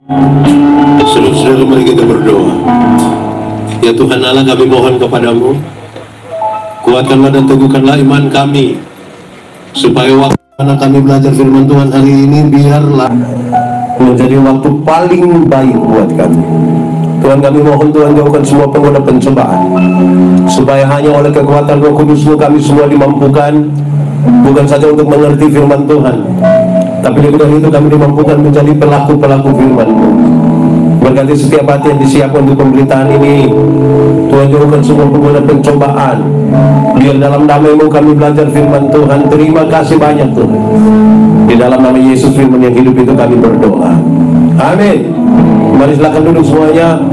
Saudara-saudara, mari kita berdoa. Ya Tuhan Allah, kami mohon kepadamu, kuatkanlah dan teguhkanlah iman kami, supaya waktu mana kami belajar firman Tuhan hari ini biarlah menjadi waktu paling baik buat kami. Tuhan, kami mohon Tuhan jauhkan semua pengoda pencobaan, supaya hanya oleh kekuatan Roh Kudus-Mu kami semua dimampukan, bukan saja untuk mengerti firman Tuhan, tapi lebih dari itu kami dimampukan menjadi pelaku-pelaku firman-Mu. Berkati setiap hati yang disiapkan untuk pemberitaan ini. Tuhan, jauhkan semua pengoda pencobaan, biar dalam damai-Mu kami belajar firman Tuhan. Terima kasih banyak Tuhan. Di dalam nama Yesus firman yang hidup itu kami berdoa. Amin. Mari silakan duduk semuanya.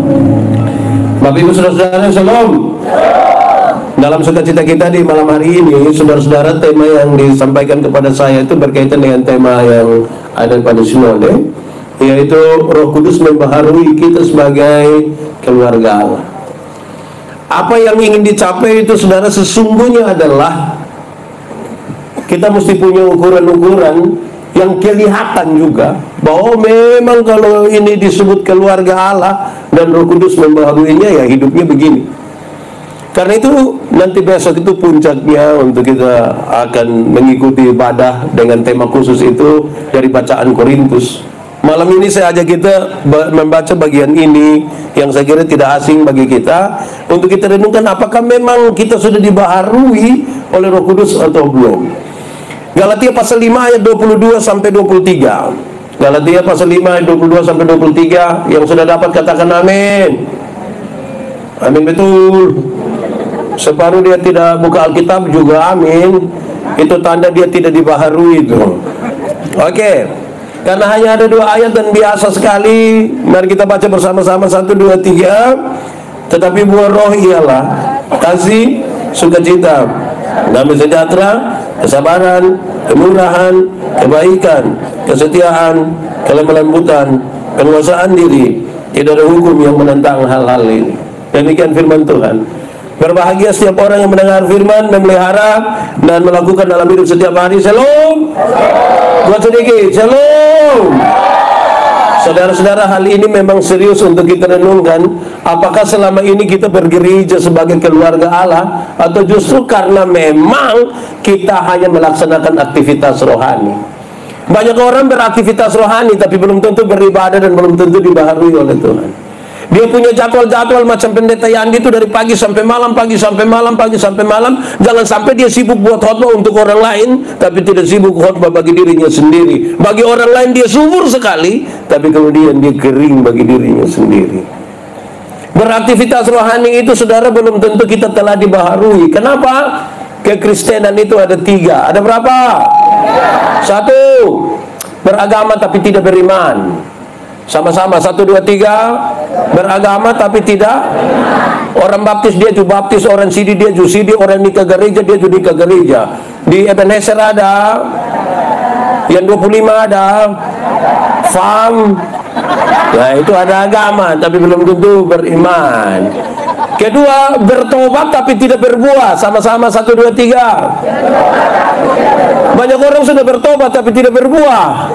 Bapak Ibu saudara-saudara, shalom. Dalam sukacita kita di malam hari ini, saudara-saudara, tema yang disampaikan kepada saya itu berkaitan dengan tema yang ada pada sinode, yaitu Roh Kudus membaharui kita sebagai keluarga Allah. Apa yang ingin dicapai itu, saudara, sesungguhnya adalah kita mesti punya ukuran-ukuran yang kelihatan juga, bahwa memang kalau ini disebut keluarga Allah dan Roh Kudus membaharuinya, ya hidupnya begini. Karena itu nanti besok itu puncaknya untuk kita akan mengikuti ibadah dengan tema khusus itu dari bacaan Korintus. Malam ini saya ajak kita membaca bagian ini yang saya kira tidak asing bagi kita, untuk kita renungkan apakah memang kita sudah dibaharui oleh Roh Kudus atau belum. Galatia pasal 5 ayat 22 sampai 23. Galatia pasal 5 ayat 22 sampai 23. Yang sudah dapat katakan amin. Amin, betul. Separuh dia tidak buka Alkitab juga amin. Itu tanda dia tidak dibaharui itu. Oke. Karena hanya ada 2 ayat dan biasa sekali, mari kita baca bersama-sama 1, 2, 3. Tetapi buah roh ialah kasih, sukacita, damai sejahtera, kesabaran, kemurahan, kebaikan, kesetiaan, kelemah lembutan, penguasaan diri. Tidak ada hukum yang menentang hal-hal ini. Demikian firman Tuhan. Berbahagia setiap orang yang mendengar firman, memelihara dan melakukan dalam hidup setiap hari. Shalom. Buat sedikit, shalom. Saudara-saudara, hal ini memang serius untuk kita renungkan. Apakah selama ini kita bergereja sebagai keluarga Allah, atau justru karena memang kita hanya melaksanakan aktivitas rohani? Banyak orang beraktivitas rohani tapi belum tentu beribadah dan belum tentu dibaharui oleh Tuhan. Dia punya jadwal-jadwal macam pendeta Yandi itu dari pagi sampai malam, pagi sampai malam, pagi sampai malam. Jangan sampai dia sibuk buat khotbah untuk orang lain, tapi tidak sibuk khotbah bagi dirinya sendiri. Bagi orang lain dia subur sekali, tapi kemudian dia kering bagi dirinya sendiri. Beraktivitas rohani itu, saudara, belum tentu kita telah dibaharui. Kenapa? Kekristenan itu ada 3. Ada berapa? 1. Beragama tapi tidak beriman. Sama-sama, 1, 2, 3. Beragama tapi tidak. Orang baptis dia juga baptis, orang sidi dia juga sidi, orang nikah gereja dia juga nikah gereja. Di Ebenezer ada, yang 25 ada, FAM. Nah itu ada agama tapi belum tentu beriman. Kedua, bertobat tapi tidak berbuah. Sama-sama, 1, 2, 3. Banyak orang sudah bertobat tapi tidak berbuah.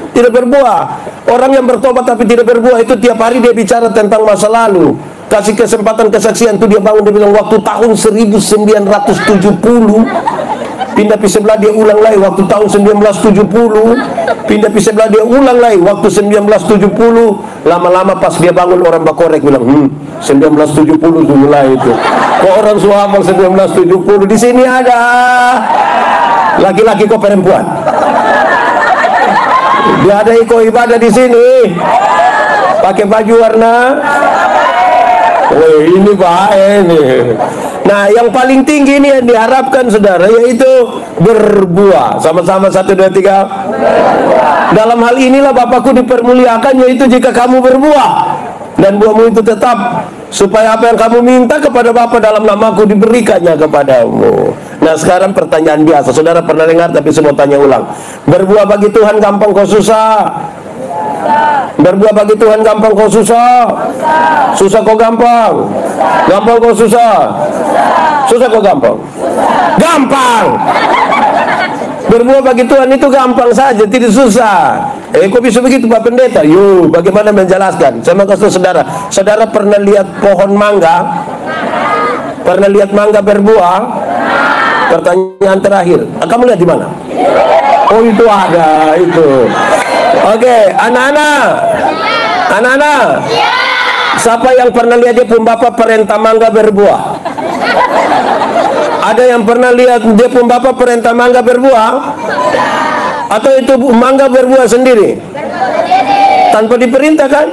Tidak berbuah. Orang yang bertobat tapi tidak berbuah itu tiap hari dia bicara tentang masa lalu. Kasih kesempatan kesaksian itu dia bangun, dia bilang waktu tahun 1970. Pindah pi sebelah dia ulang lagi waktu tahun 1970. Pindah pi sebelah dia ulang lagi waktu 1970. Lama-lama pas dia bangun orang bakorek bilang 1970 itu mulai itu. Kok orang suapal 1970? Di sini ada laki-laki kok perempuan. Dia ada iko ibadah di sini, pakai baju warna. Wah ini baik nih. Nah yang paling tinggi ini yang diharapkan, saudara, yaitu berbuah. Sama-sama, 1, 2, 3. Dalam hal inilah Bapakku dipermuliakan, yaitu jika kamu berbuah dan buahmu itu tetap, supaya apa yang kamu minta kepada Bapa dalam namaku diberikannya kepadamu. Nah sekarang pertanyaan biasa, saudara pernah dengar tapi semua tanya ulang. Berbuah bagi Tuhan gampang kok susah? Berbuah bagi Tuhan gampang kok susah? Susah kok gampang? Gampang kok susah? Susah kok gampang? Gampang! Berbuah bagi Tuhan itu gampang saja, tidak susah. Kok bisa begitu Pak Pendeta? Yuk, bagaimana menjelaskan? Saya mau kasih saudara. Saudara pernah lihat pohon mangga? Pernah lihat mangga berbuah? Pertanyaan terakhir, kamu lihat di mana? Oh, itu ada itu. Oke, anak-anak. Anak-anak. Siapa yang pernah lihat dia pun bapak perintah mangga berbuah? Ada yang pernah lihat dia pun bapak perintah mangga berbuah? Atau itu mangga berbuah sendiri? Tanpa diperintahkan?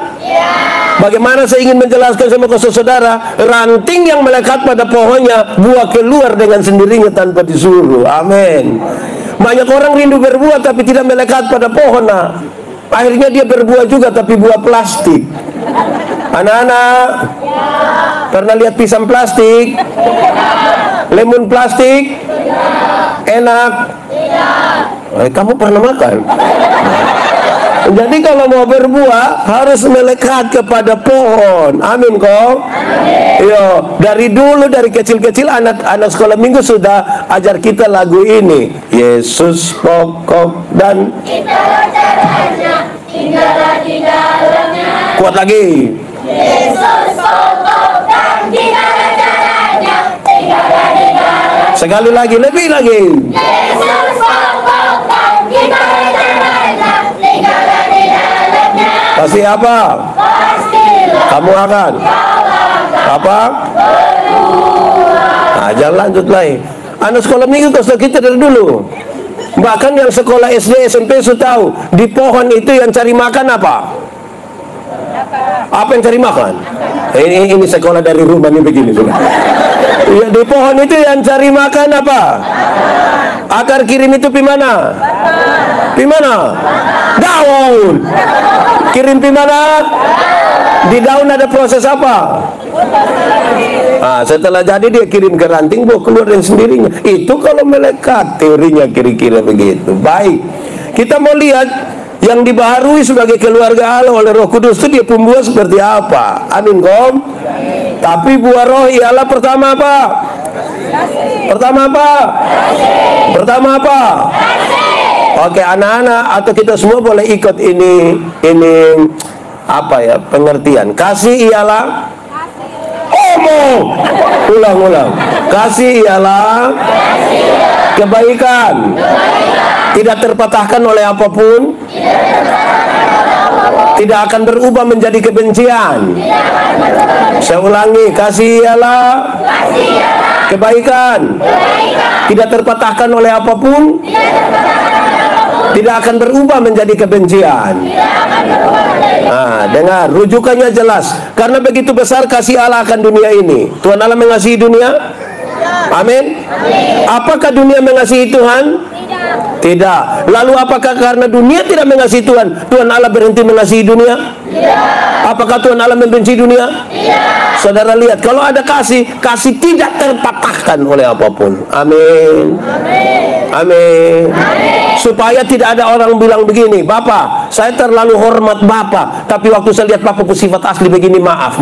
Bagaimana saya ingin menjelaskan sama saudara, ranting yang melekat pada pohonnya, buah keluar dengan sendirinya tanpa disuruh. Amin. Banyak orang rindu berbuah tapi tidak melekat pada pohon. Nah, akhirnya dia berbuah juga tapi buah plastik. Anak-anak, pernah lihat pisang plastik? Lemon plastik? Enak? Kamu pernah makan? Jadi kalau mau berbuah harus melekat kepada pohon. Amin kok. Yo, dari dulu dari kecil-kecil anak sekolah minggu sudah ajar kita lagu ini. Yesus pokok dan tinggallah di dalamnya. Kuat lagi. Yesus pokok dan tinggallah di dalamnya. Sekali lagi, lebih lagi. Yesus pokok dan tinggallah di dalamnya. Pasti apa? Kamu akan apa? Nah, jangan lanjut lagi. Anak sekolah minggu kau kita dari dulu. Bahkan yang sekolah SD SMP sudah tahu di pohon itu yang cari makan apa? Apa yang cari makan? Ini sekolah dari rumah ini begini. Ya, di pohon itu yang cari makan apa? Akar kirim itu pi mana? Pi mana? Daun. Kirim pi mana? Di daun ada proses apa? Nah, setelah jadi dia kirim ke ranting, buah keluar dengan sendirinya. Itu kalau melekat, teorinya kira-kira begitu. Baik, kita mau lihat yang dibaharui sebagai keluarga Allah oleh Roh Kudus itu dia pembuah seperti apa. Amin kom. Tapi buah roh ialah pertama apa? Pertama apa? Pertama apa? Oke, anak-anak atau kita semua boleh ikut ini apa ya, pengertian. Kasih ialah ulang. Kasih ialah kebaikan. Tidak terpatahkan oleh apapun. Tidak akan berubah menjadi kebencian. Saya ulangi, kasih ialah kebaikan. Tidak terpatahkan oleh apapun. Tidak akan berubah menjadi kebencian. Nah, dengar, rujukannya jelas. Karena begitu besar kasih Allah akan dunia ini. Tuhan Allah mengasihi dunia? Amin. Apakah dunia mengasihi Tuhan? Tidak. Lalu apakah karena dunia tidak mengasihi Tuhan, Tuhan Allah berhenti mengasihi dunia? Apakah Tuhan Allah membenci dunia? Saudara lihat, kalau ada kasih tidak terpatahkan oleh apapun. Amin. Amin. Supaya tidak ada orang bilang begini, Bapak, saya terlalu hormat Bapak, tapi waktu saya lihat Bapak sifat asli begini, maaf.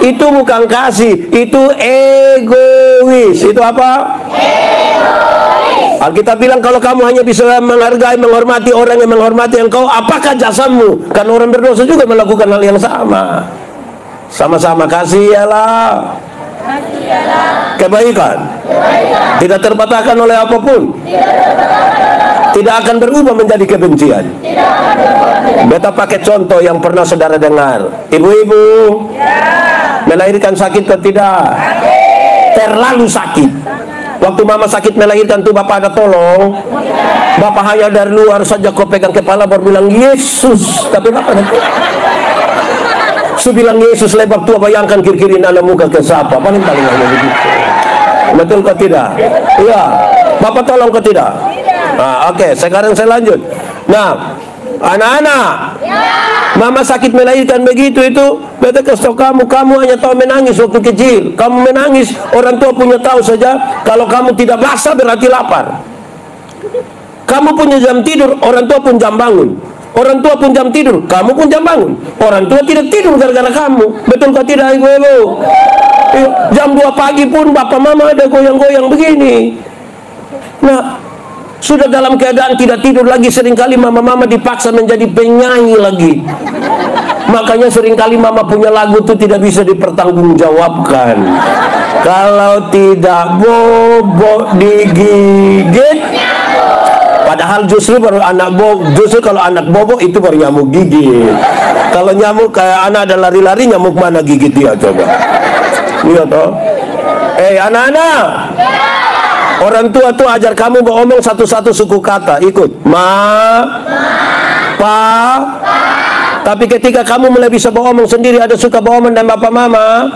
Itu bukan kasih, itu egois. Itu apa? Alkitab bilang kalau kamu hanya bisa menghargai, menghormati orang yang menghormati engkau, apakah jasamu? Karena orang berdosa juga melakukan hal yang sama. Sama-sama kasih ialah kebaikan. Tidak terpatahkan oleh apapun. Tidak akan berubah menjadi kebencian. Beta pakai contoh yang pernah saudara dengar. Ibu-ibu melahirkan sakit atau tidak? Terlalu sakit. Waktu mama sakit melahirkan tuh bapak ada tolong. Bapak hanya dari luar saja kau pegang kepala baru bilang Yesus. Tapi bapak su bilang Yesus lebab tua, bayangkan kiri-kiri anak muka ke siapa. Paling hanya begitu. Betul kau tidak? Iya. Bapak tolong kau tidak? Nah, oke, sekarang saya lanjut. Nah, anak-anak, mama sakit melahirkan begitu itu, beta kasih kamu hanya tahu menangis waktu kecil. Kamu menangis, orang tua punya tahu saja. Kalau kamu tidak basah berarti lapar. Kamu punya jam tidur, orang tua pun jam bangun. Orang tua pun jam tidur, kamu pun jam bangun. Orang tua tidak tidur gara-gara kamu. Betul kau tidak, ibu-ibu? Jam 2 pagi pun bapak mama ada goyang-goyang begini. Nah, Sudah dalam keadaan tidak tidur lagi, seringkali mama-mama dipaksa menjadi penyanyi lagi. Makanya seringkali mama punya lagu itu tidak bisa dipertanggungjawabkan. Kalau tidak bobo digigit. Padahal justru baru justru kalau anak bobo itu baru nyamuk gigit. Kalau nyamuk kayak anak ada lari-lari, nyamuk mana gigit dia coba? Iya toh. Anak-anak. Orang tua tuh ajar kamu ngomong satu-satu suku kata. Ikut. Pa. Tapi ketika kamu mulai bisa ngomong sendiri, ada suka ngomong dan bapak mama.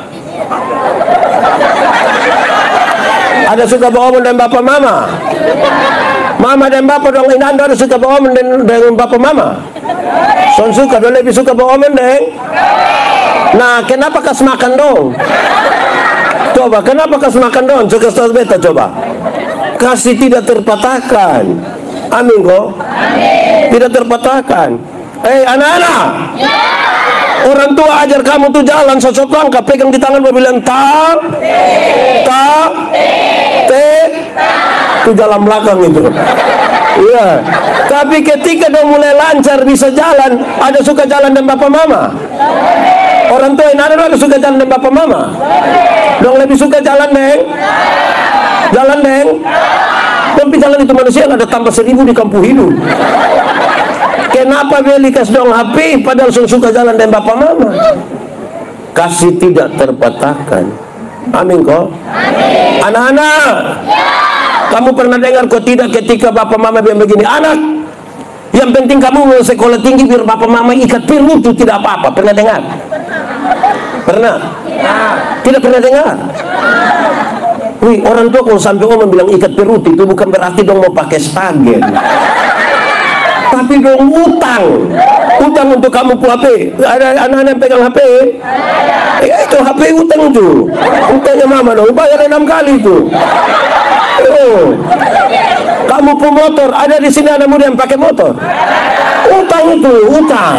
Ada suka ngomong dan bapak mama. Mama dan bapak dong, ini anda ada suka ngomong dengan bapak mama. Son suka, dong lebih suka ngomong deng. Nah, kenapa kas makan dong? Coba, kenapa kas makan dong? Coba Ustaz Beta coba. Kasih tidak terpatahkan. Amin kok. Tidak terpatahkan. Anak-anak. Orang tua ajar kamu tuh jalan sosok langkah, pegang di tangan bilang ta, itu jalan belakang itu. Iya. Tapi ketika dia mulai lancar bisa jalan, ada suka jalan dan bapak mama. Orang tua yang ada suka jalan dan bapak mama. Dong lebih suka jalan deng. Jalan deng. Tapi jalan itu manusia ada tambah 1000 di kampung hidup. Kenapa beli kas dong HP padahal suka jalan dan bapak mama? Kasih tidak terpatahkan. Amin kok. Anak-anak, kamu pernah dengar kok tidak ketika bapak mama bilang begini, anak, yang penting kamu mau sekolah tinggi biar bapak mama ikat pilu itu tidak apa-apa. Pernah dengar? Pernah? Tidak pernah dengar? Wih, orang tua kalau sampai orang bilang ikat perut itu bukan berarti dong mau pakai stagen. Tapi dong utang untuk kamu ku HP. Ada anak-anak pegang HP. Itu HP utang itu. Utangnya mama dong, bayar 6 kali itu. Kamu pu motor, ada di sini ada muda yang pakai motor. Utang itu, utang.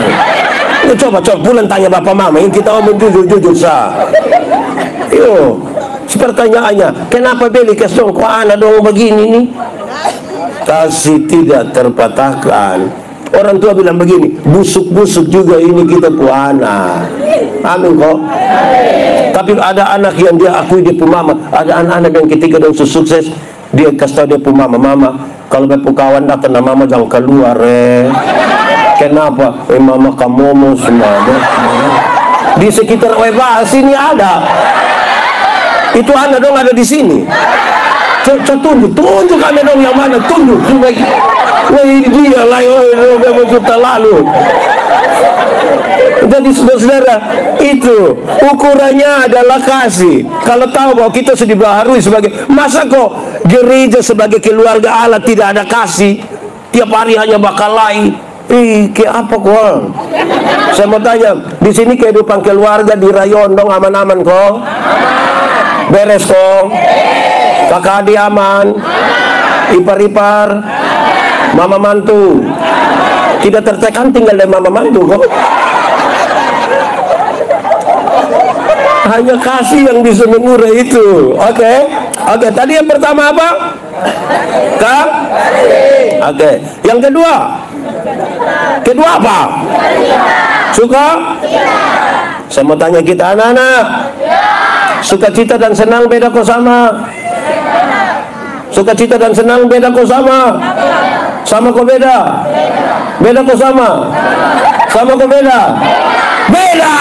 Coba bulan tanya bapak mama, ini kita omong jujur sah. Pertanyaannya, kenapa beli kes dong? Kok anak dong begini nih? Kasih tidak terpatahkan. Orang tua bilang begini, busuk-busuk juga ini kita pu anak. Amin kok. Tapi ada anak yang dia akui dia pu mama. Ada anak-anak yang ketika dia sukses, dia kasih tahu dia pu mama, kalau pu kawan datang nama mama jangan keluar Kenapa? Mama kamu mau semuanya. Di sekitar Weba sini ada. Itu anak dong ada di sini. Tunjuk anak dong yang mana, tunjuk. Wah ini dia lah, memang juta lalu. Jadi saudara, itu ukurannya adalah kasih. Kalau tahu bahwa kita sudah dibaharui sebagai, masa kok gereja sebagai keluarga Allah tidak ada kasih? Tiap hari hanya bakal lain. Kayak apa kok? Saya mau tanya, di sini kehidupan keluarga di rayon dong aman-aman kok? Beres kok? Kakak adik aman? Ipar-ipar? Mama mantu? Tidak tertekan tinggal dari mama mantu kok? Hanya kasih yang bisa mengurai itu. Oke. Tadi yang pertama apa? Oke. Yang kedua? Kedua apa? Suka? Saya mau tanya kita anak-anak. Sukacita dan senang beda kok sama? Sukacita dan senang beda kok sama? Sama kok beda? Beda kok sama? Sama kok beda? Beda!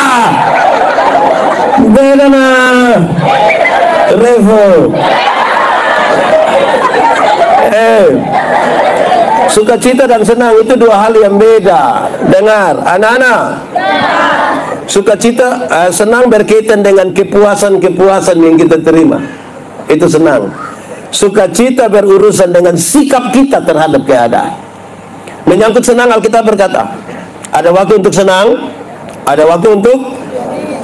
Beda nah. Revo. Sukacita dan senang itu dua hal yang beda. Dengar, anak-anak. Sukacita, senang berkaitan dengan kepuasan yang kita terima. Itu senang. Sukacita berurusan dengan sikap kita terhadap keadaan. Menyangkut senang, Alkitab berkata, ada waktu untuk senang, ada waktu untuk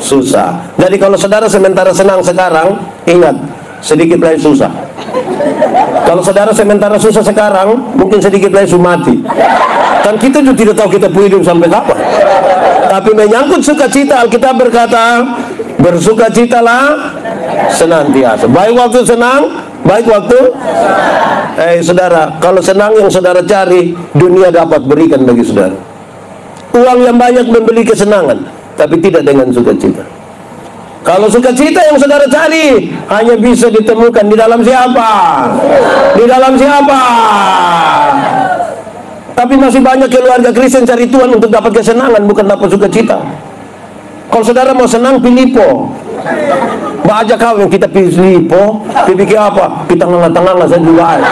susah. Jadi kalau saudara sementara senang sekarang, ingat, sedikit lagi susah. Kalau saudara sementara susah sekarang, mungkin sedikit lagi mati. Kan kita juga tidak tahu kita hidup sampai kapan. Tapi menyangkut sukacita, Alkitab berkata, bersukacitalah senantiasa. Baik waktu senang, baik waktu Saudara, kalau senang yang saudara cari, dunia dapat berikan bagi saudara. Uang yang banyak membeli kesenangan, tapi tidak dengan sukacita. Kalau sukacita yang saudara cari hanya bisa ditemukan di dalam siapa? Di dalam siapa? Tapi masih banyak keluarga Kristen cari Tuhan untuk dapat kesenangan, bukan dapat sukacita. Kalau saudara mau senang, Filipo. Baca kau yang kita Filipo, pikir apa? Kita nganga-nganga saja juga.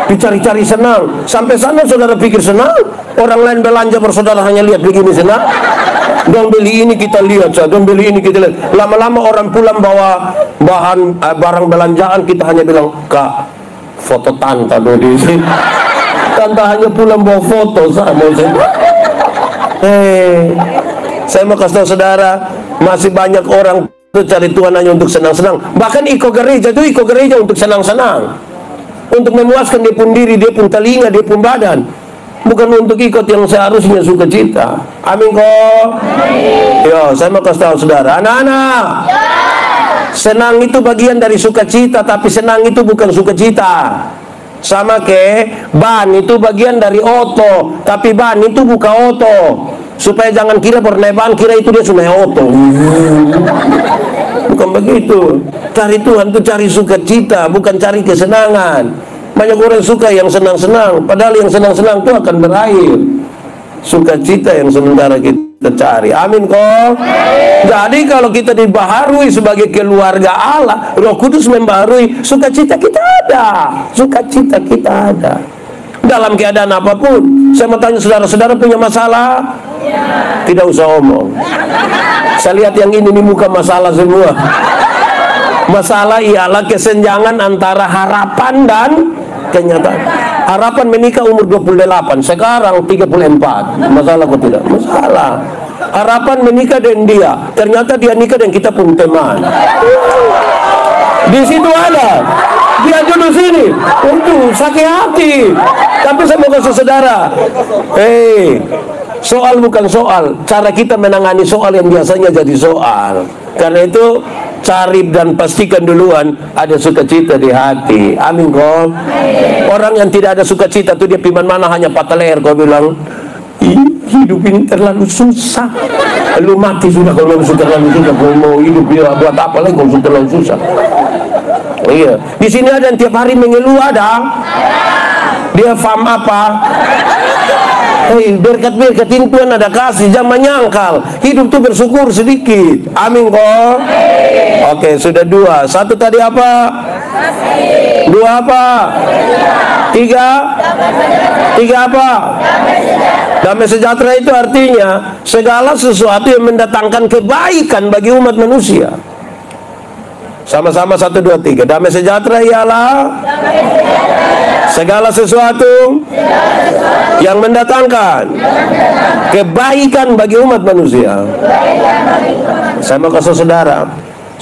Dicari-cari senang. Sampai sana saudara pikir senang. Orang lain belanja bersaudara hanya lihat begini senang. Dong beli ini kita lihat, dong beli ini kita lihat. Lama-lama orang pulang bawa barang belanjaan, kita hanya bilang, Kak, foto tante dulu di sini. Tante hanya pulang bawa foto sama saya. Saya mau kasih tahu saudara, masih banyak orang cari Tuhan hanya untuk senang-senang. Bahkan ikut gereja untuk senang-senang, untuk memuaskan dia pun diri, dia pun telinga, dia pun badan, bukan untuk ikut yang seharusnya sukacita. Amin kok. Yo, saya mau kasih tahu saudara, anak-anak, senang itu bagian dari sukacita, tapi senang itu bukan sukacita. Sama ke ban itu bagian dari oto, tapi ban itu bukan oto. Supaya jangan kira pernah ban, kira itu dia sudah oto. Bukan begitu. Cari Tuhan itu cari sukacita, bukan cari kesenangan. Banyak orang suka yang senang-senang, padahal yang senang-senang itu akan berakhir. Sukacita yang sementara kita cari. Amin kok. Jadi kalau kita dibaharui sebagai keluarga Allah, Roh Kudus membaharui, sukacita kita ada. Sukacita kita ada. Dalam keadaan apapun. Saya mau tanya saudara-saudara punya masalah? Tidak usah omong. Saya lihat yang ini muka masalah semua. Masalah ialah kesenjangan antara harapan dan kenyataan. Harapan menikah umur 28, sekarang 34. Masalah kok tidak? Masalah. Harapan menikah dengan dia, ternyata dia nikah dan kita pun teman. Di situ ada. Dia jodoh sini. Untuk sakit hati. Tapi saya mau kasih saudara, soal bukan soal, cara kita menangani soal yang biasanya jadi soal. Karena itu cari dan pastikan duluan ada sukacita di hati. Amin kok. Orang yang tidak ada sukacita itu dia piman mana hanya patah leher. Kau bilang, hidup ini terlalu susah. Lu mati sudah kalau sudah terlalu susah. Kau mau hidup dia buat apa lagi kalau sudah terlalu susah? Iya. Di sini ada yang tiap hari mengeluh ada. Dia faham apa? Berkat-berkat ini Tuhan ada kasih, jangan menyangkal. Hidup tuh bersyukur sedikit. Amin kok. Oke, sudah dua. Satu tadi apa? Dua apa? Tiga? Tiga apa? Damai sejahtera itu artinya segala sesuatu yang mendatangkan kebaikan bagi umat manusia. Sama-sama 1, 2, 3. Damai sejahtera ialah segala sesuatu yang mendatangkan kebaikan bagi umat manusia. Saya mau kasih saudara,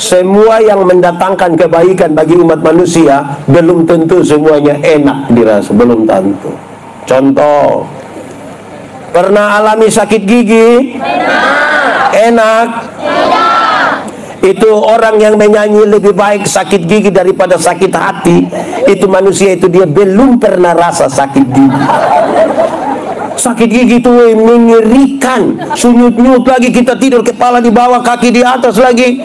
semua yang mendatangkan kebaikan bagi umat manusia belum tentu semuanya enak dirasa, belum tentu. Contoh, pernah alami sakit gigi? Enak. Itu orang yang menyanyi lebih baik sakit gigi daripada sakit hati. Itu manusia itu dia belum pernah rasa sakit gigi. Sakit gigi itu mengerikan. Sunyut-nyut lagi, kita tidur kepala di bawah, kaki di atas lagi.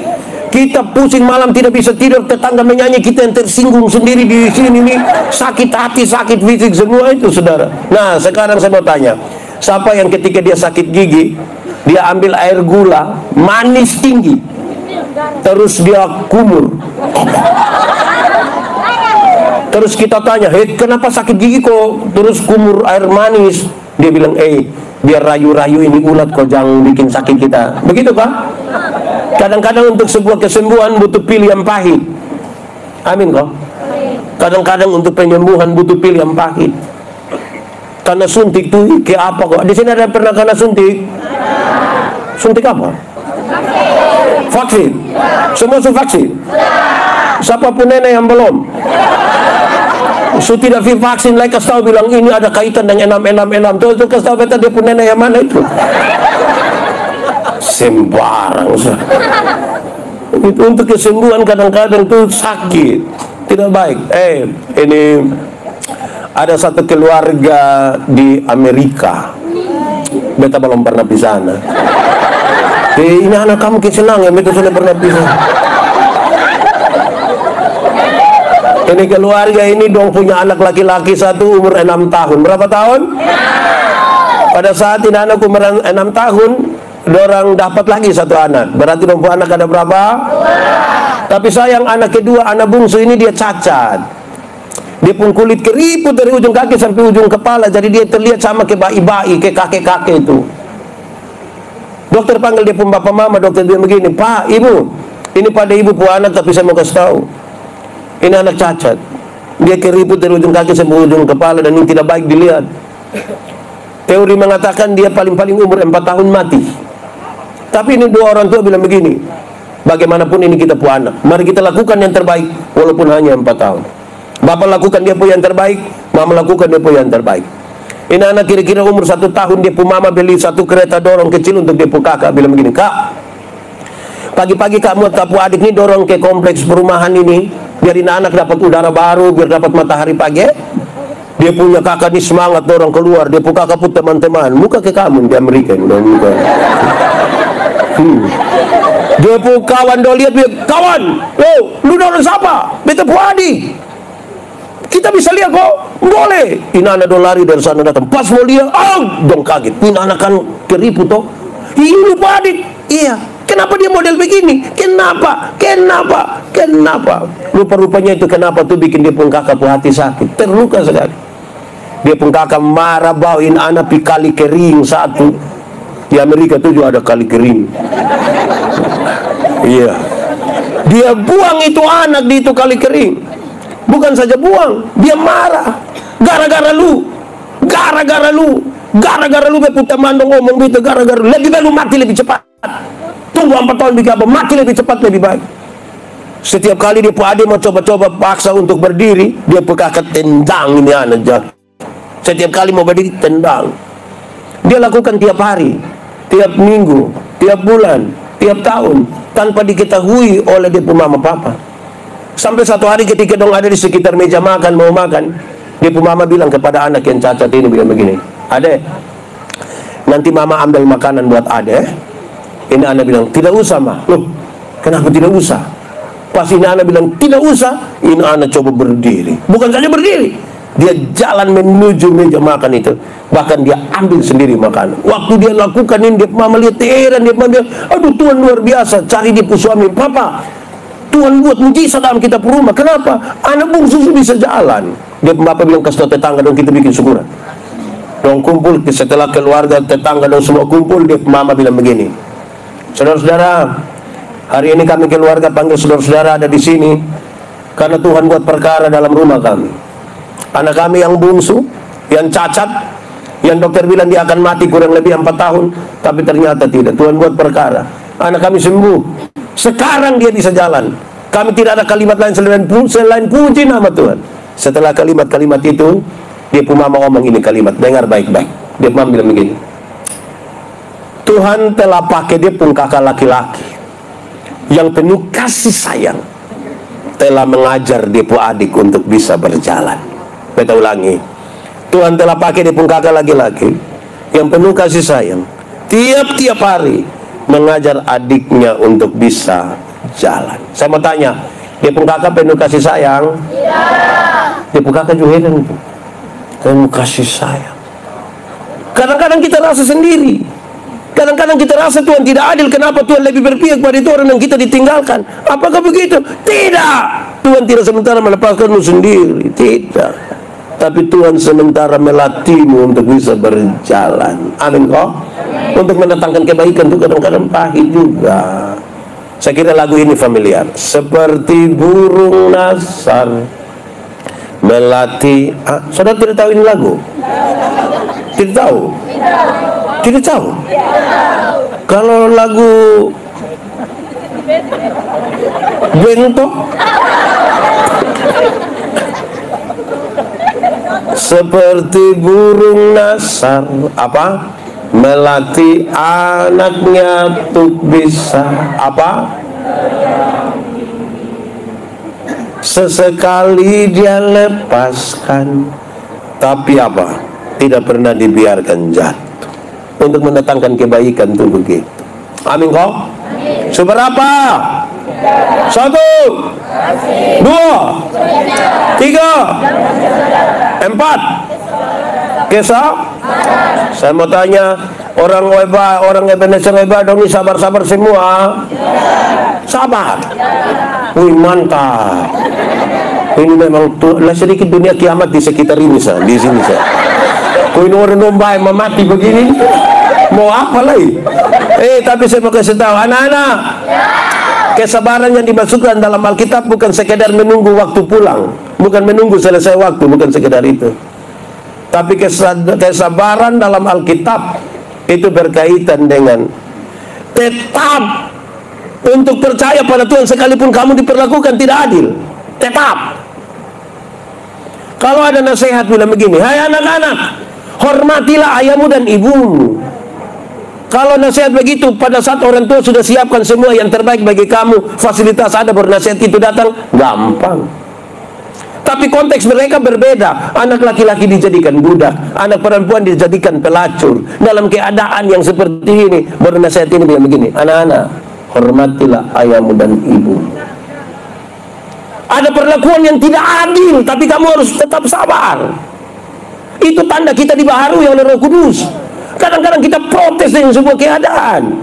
Kita pusing malam tidak bisa tidur, tetangga menyanyi, kita yang tersinggung sendiri di sini nih. Sakit hati, sakit fisik semua itu saudara. Nah sekarang saya mau tanya, siapa yang ketika dia sakit gigi, dia ambil air gula manis tinggi, terus dia kumur. Terus kita tanya, kenapa sakit gigi kok terus kumur air manis? Dia bilang, biar rayu-rayu ini ulat kok, jangan bikin sakit kita. Begitu kah? Kadang-kadang untuk sebuah kesembuhan butuh pil yang pahit. Amin kok. Kadang-kadang untuk penyembuhan butuh pil yang pahit. Karena suntik tuh kayak apa kok? Di sini ada pernah kena suntik? Suntik apa? Vaksin. Semua sudah vaksin. Siapapun nenek yang belum. Tidak vaksin lagi kasih tahu bilang ini ada kaitan dengan enam. Tuh kasih tahu beta dia pun nenek yang mana itu. Sembarang. Itu untuk kesembuhan kadang-kadang tuh sakit. Tidak baik. Ini ada satu keluarga di Amerika. Beta belum pernah di sana. Ini anak kamu kesenang ya, beta sudah pernah di sana. Ini keluarga ini dong punya anak laki-laki satu umur 6 tahun. Berapa tahun? Pada saat ini anak umur 6 tahun, dorang dapat lagi satu anak. Berarti dong anak ada berapa? Tapi sayang anak kedua, anak bungsu ini dia cacat. Dia pun kulit keriput dari ujung kaki sampai ujung kepala. Jadi dia terlihat sama ke bayi-bayi, ke kakek-kakek itu. Dokter panggil dia pun bapak mama. Dokter bilang begini, Pak, ibu, ini pada ibu pun anak, tapi saya mau kasih tahu, ini anak cacat. Dia keriput dari ujung kaki sampai ujung kepala dan ini tidak baik dilihat. Teori mengatakan dia paling-paling umur 4 tahun mati. Tapi ini dua orang tua bilang begini, bagaimanapun ini kita punya anak, mari kita lakukan yang terbaik walaupun hanya 4 tahun. Bapak lakukan dia punya yang terbaik, mama lakukan dia punya yang terbaik. Ini anak kira-kira umur 1 tahun, dia punya mama beli satu kereta dorong kecil untuk dia punya kakak. Bilang begini, Kak, pagi-pagi kamu tapu adik ini dorong ke kompleks perumahan ini, biarin anak dapat udara baru, biar dapat matahari pagi. Dia punya kakak ini semangat dorong keluar, dia punya kakak pun teman-teman, muka ke kamu di Amerika ini, muka. Dia punya kawan, dia lihat dia, kawan, lu dorong siapa? Beta punya adik. Kita bisa lihat kok, boleh. Ini anak lari dari sana datang, pas mau lihat, dong kaget. Ini anak kan keriput toh. Ini Pak adik, iya. Kenapa dia model begini? Kenapa? Rupa-rupanya itu kenapa tuh bikin dia pun kakak pun hati sakit, terluka sekali. Dia pun kakak marah bawain anak pi kali kering satu. Di Amerika tuh juga ada kali kering. Iya. Dia buang itu anak di itu kali kering. Bukan saja buang, dia marah. Gara-gara lu beputar mandong ngomong gitu, gara-gara lebih baik lu mati lebih cepat. Tunggu 4 tahun bikin apa? Mati lebih cepat lebih baik. Setiap kali dia adik mau coba-coba paksa untuk berdiri, dia kakak tendang ini anak. Setiap kali mau berdiri tendang. Dia lakukan tiap hari, tiap minggu, tiap bulan, tiap tahun, tanpa diketahui oleh dia mama papa. Sampai satu hari ketika dong ada di sekitar meja makan mau makan, dia mama bilang kepada anak yang cacat ini begini, Adek, nanti mama ambil makanan buat adek. Ini anak bilang, tidak usah ma. Loh, kenapa tidak usah? Pas ini anak bilang, tidak usah. Ini anak coba berdiri. Bukan saja berdiri, dia jalan menuju meja makan itu. Bahkan dia ambil sendiri makanan. Waktu dia lakukan ini, dia mama lihat heran. Dia mama bilang, aduh Tuhan luar biasa. Cari dia suami, Papa, Tuhan buat mujizat dalam kita rumah. Kenapa? Anak bungsu bisa jalan. Dia bapak bilang, kasih tahu tetangga dong, kita bikin syukuran. Dong kumpul, setelah keluarga tetangga dong semua kumpul, dia mama bilang begini, saudara-saudara, hari ini kami keluarga panggil saudara-saudara ada di sini karena Tuhan buat perkara dalam rumah kami. Anak kami yang bungsu, yang cacat, yang dokter bilang dia akan mati kurang lebih 4 tahun, tapi ternyata tidak. Tuhan buat perkara. Anak kami sembuh. Sekarang dia bisa jalan. Kami tidak ada kalimat lain selain puji nama Tuhan. Setelah kalimat-kalimat itu, dia pun mama ngomong ini kalimat, dengar baik-baik. Dia mama bilang begini, Tuhan telah pakai dia pun kakak laki-laki yang penuh kasih sayang, telah mengajar dia pun adik untuk bisa berjalan. Beta ulangi, Tuhan telah pakai dia pun kakak laki-laki yang penuh kasih sayang, tiap-tiap hari mengajar adiknya untuk bisa jalan. Saya mau tanya, dia pun kakak penuh kasih sayang? Iya. Dia pun kakak juga heran, penuh kasih sayang. Kadang-kadang kita rasa sendiri. Kadang-kadang kita rasa Tuhan tidak adil. Kenapa Tuhan lebih berpihak pada itu orang yang kita ditinggalkan? Apakah begitu? Tidak. Tuhan tidak sementara melepaskanmu sendiri. Tidak. Tapi Tuhan sementara melatihmu untuk bisa berjalan. Amin kok? Untuk mendatangkan kebaikan itu kadang-kadang pahit juga. Saya kira lagu ini familiar. Seperti burung nasar melatih. Saudara tidak tahu ini lagu? Tidak tahu? Tidak tahu? Kalau lagu Bento, seperti burung nasar apa? Melatih anaknya untuk bisa apa? sesekali dia lepaskan, tapi apa? Tidak pernah dibiarkan jatuh. Untuk mendatangkan kebaikan itu begitu. Amin kok? Seberapa? 1, 2, 3, 4. Kisah? Saya mau tanya, orang Weba, orang Ebenezer Weba dong, sabar-sabar semua. Sabar. Wih, mantap. Ini memang lah sedikit dunia kiamat di sekitar ini sah, di sini sah. Kau ini orang domba yang mati begini, mau apa lagi? Tapi saya mau kasih tahu anak-anak, kesabaran yang dimasukkan dalam Alkitab bukan sekedar menunggu waktu pulang, bukan menunggu selesai waktu, bukan sekedar itu. Tapi kesabaran dalam Alkitab itu berkaitan dengan tetap untuk percaya pada Tuhan sekalipun kamu diperlakukan tidak adil. Tetap. Kalau ada nasihat bilang begini, hai anak-anak, hormatilah ayahmu dan ibumu. Kalau nasihat begitu, pada saat orang tua sudah siapkan semua yang terbaik bagi kamu, fasilitas ada, bernasihat itu datang, gampang. Tapi konteks mereka berbeda. Anak laki-laki dijadikan budak, anak perempuan dijadikan pelacur. Dalam keadaan yang seperti ini, baru nasihat ini bilang begini, anak-anak, hormatilah ayahmu dan ibu. Ada perlakuan yang tidak adil, tapi kamu harus tetap sabar. Itu tanda kita dibaharui oleh Roh Kudus. Kadang-kadang kita protes dengan sebuah keadaan,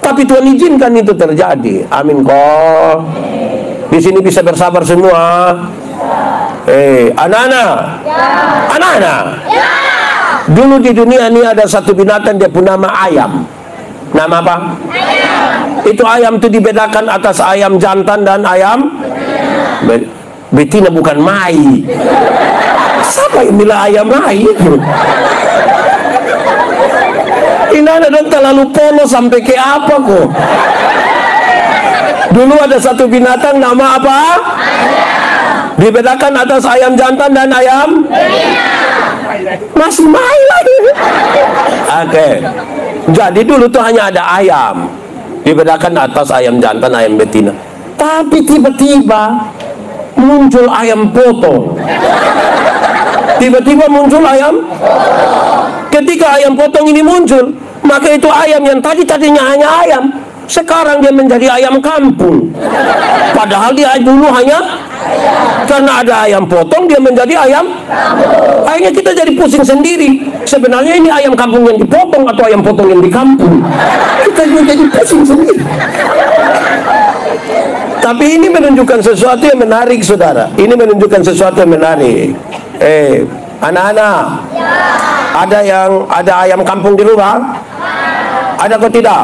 tapi Tuhan izinkan itu terjadi. Amin kok. Di sini bisa bersabar semua. Anak-anak, anak-anak. Dulu di dunia ini ada satu binatang, dia pun nama ayam. Nama apa? Ayam. Itu ayam itu dibedakan atas ayam jantan dan ayam betina, bukan mai. Siapa yang bilang ayam mai? Ini ada dong terlalu polos sampai ke apa kok? Dulu ada satu binatang nama apa? Dibedakan atas ayam jantan dan ayam masih mai lagi. Oke. Jadi dulu tuh hanya ada ayam, dibedakan atas ayam jantan, ayam betina. Tapi tiba-tiba muncul ayam potong. Tiba-tiba muncul ayam. Ketika ayam potong ini muncul, maka itu ayam yang tadinya hanya ayam, sekarang dia menjadi ayam kampung. Padahal dia dulu hanya karena ada ayam potong, dia menjadi ayam kampung. Akhirnya kita jadi pusing sendiri. Sebenarnya ini ayam kampung yang dipotong atau ayam potong yang di kampung. Kita juga jadi pusing sendiri. Tapi ini menunjukkan sesuatu yang menarik, saudara. Ini menunjukkan sesuatu yang menarik. Anak-anak, ada ayam kampung di rumah? Ada atau tidak?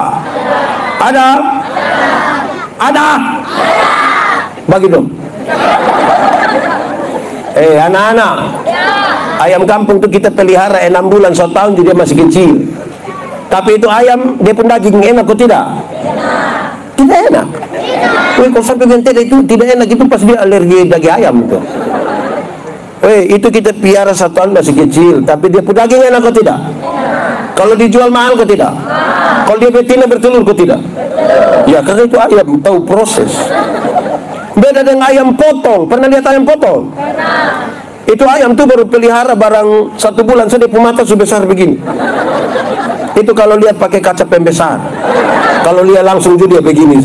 Ada? Ada? Bagi dong. Anak-anak, ayam kampung itu kita pelihara 6 bulan, 1 tahun, jadi dia masih kecil. Tapi itu ayam, dia pun daging enak atau tidak? Tidak enak. Kalau sampai mentega itu tidak enak, itu pas dia alergi daging ayam itu. Itu kita piara 1 tahun masih kecil, tapi dia pun daging enak atau tidak? Kalau dijual mahal atau tidak? Kalau dia betina bertelur atau tidak? Ya, karena itu ayam tahu proses. Beda dengan ayam potong. Pernah lihat ayam potong? Itu ayam tuh baru pelihara barang 1 bulan saja, mata sudah besar begini. Itu kalau lihat pakai kaca pembesar. Kalau lihat langsung juga dia begini.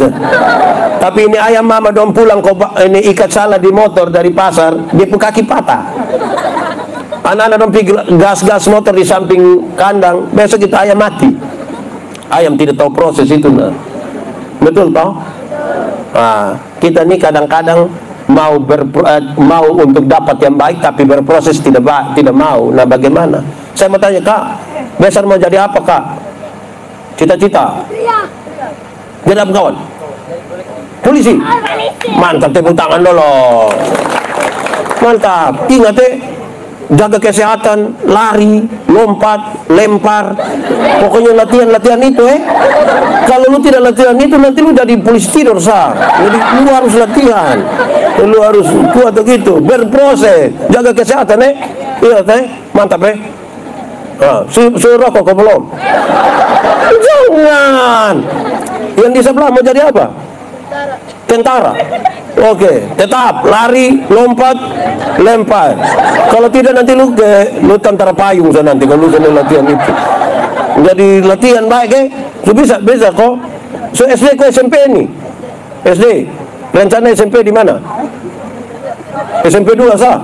Tapi ini ayam mama dong pulang, ini ikat salah di motor dari pasar, dia pun kaki patah. Anak-anak dong pergi gas-gas motor di samping kandang, besok kita ayam mati. Ayam tidak tahu proses itu. Nah. Betul toh? Nah, kita ini kadang-kadang mau untuk dapat yang baik, tapi berproses tidak mau. Nah, bagaimana? Saya mau tanya, Kak, besar mau jadi apa, Kak? Cita-cita? Jadi apa, kawan? Polisi? Mantap, tepuk tangan dulu. Mantap. Ingat jaga kesehatan, lari, lompat, lempar. Pokoknya latihan itu Kalau lu tidak latihan itu, nanti lu jadi polisi tidur, sah. Jadi lu harus latihan. Lu harus kuat begitu, berproses, jaga kesehatan, Iya, mantap, suruh rokok kok belum? Jangan. Yang di sebelah mau jadi apa? tentara. Oke, tetap lari, lompat, lempar. Kalau tidak nanti lu tentara payung sana nanti kalau lu kena latihan itu. Jadi latihan baik Lu bisa kok. So SD ke SMP nih. SD. Rencana SMP di mana? SMP 2 sah.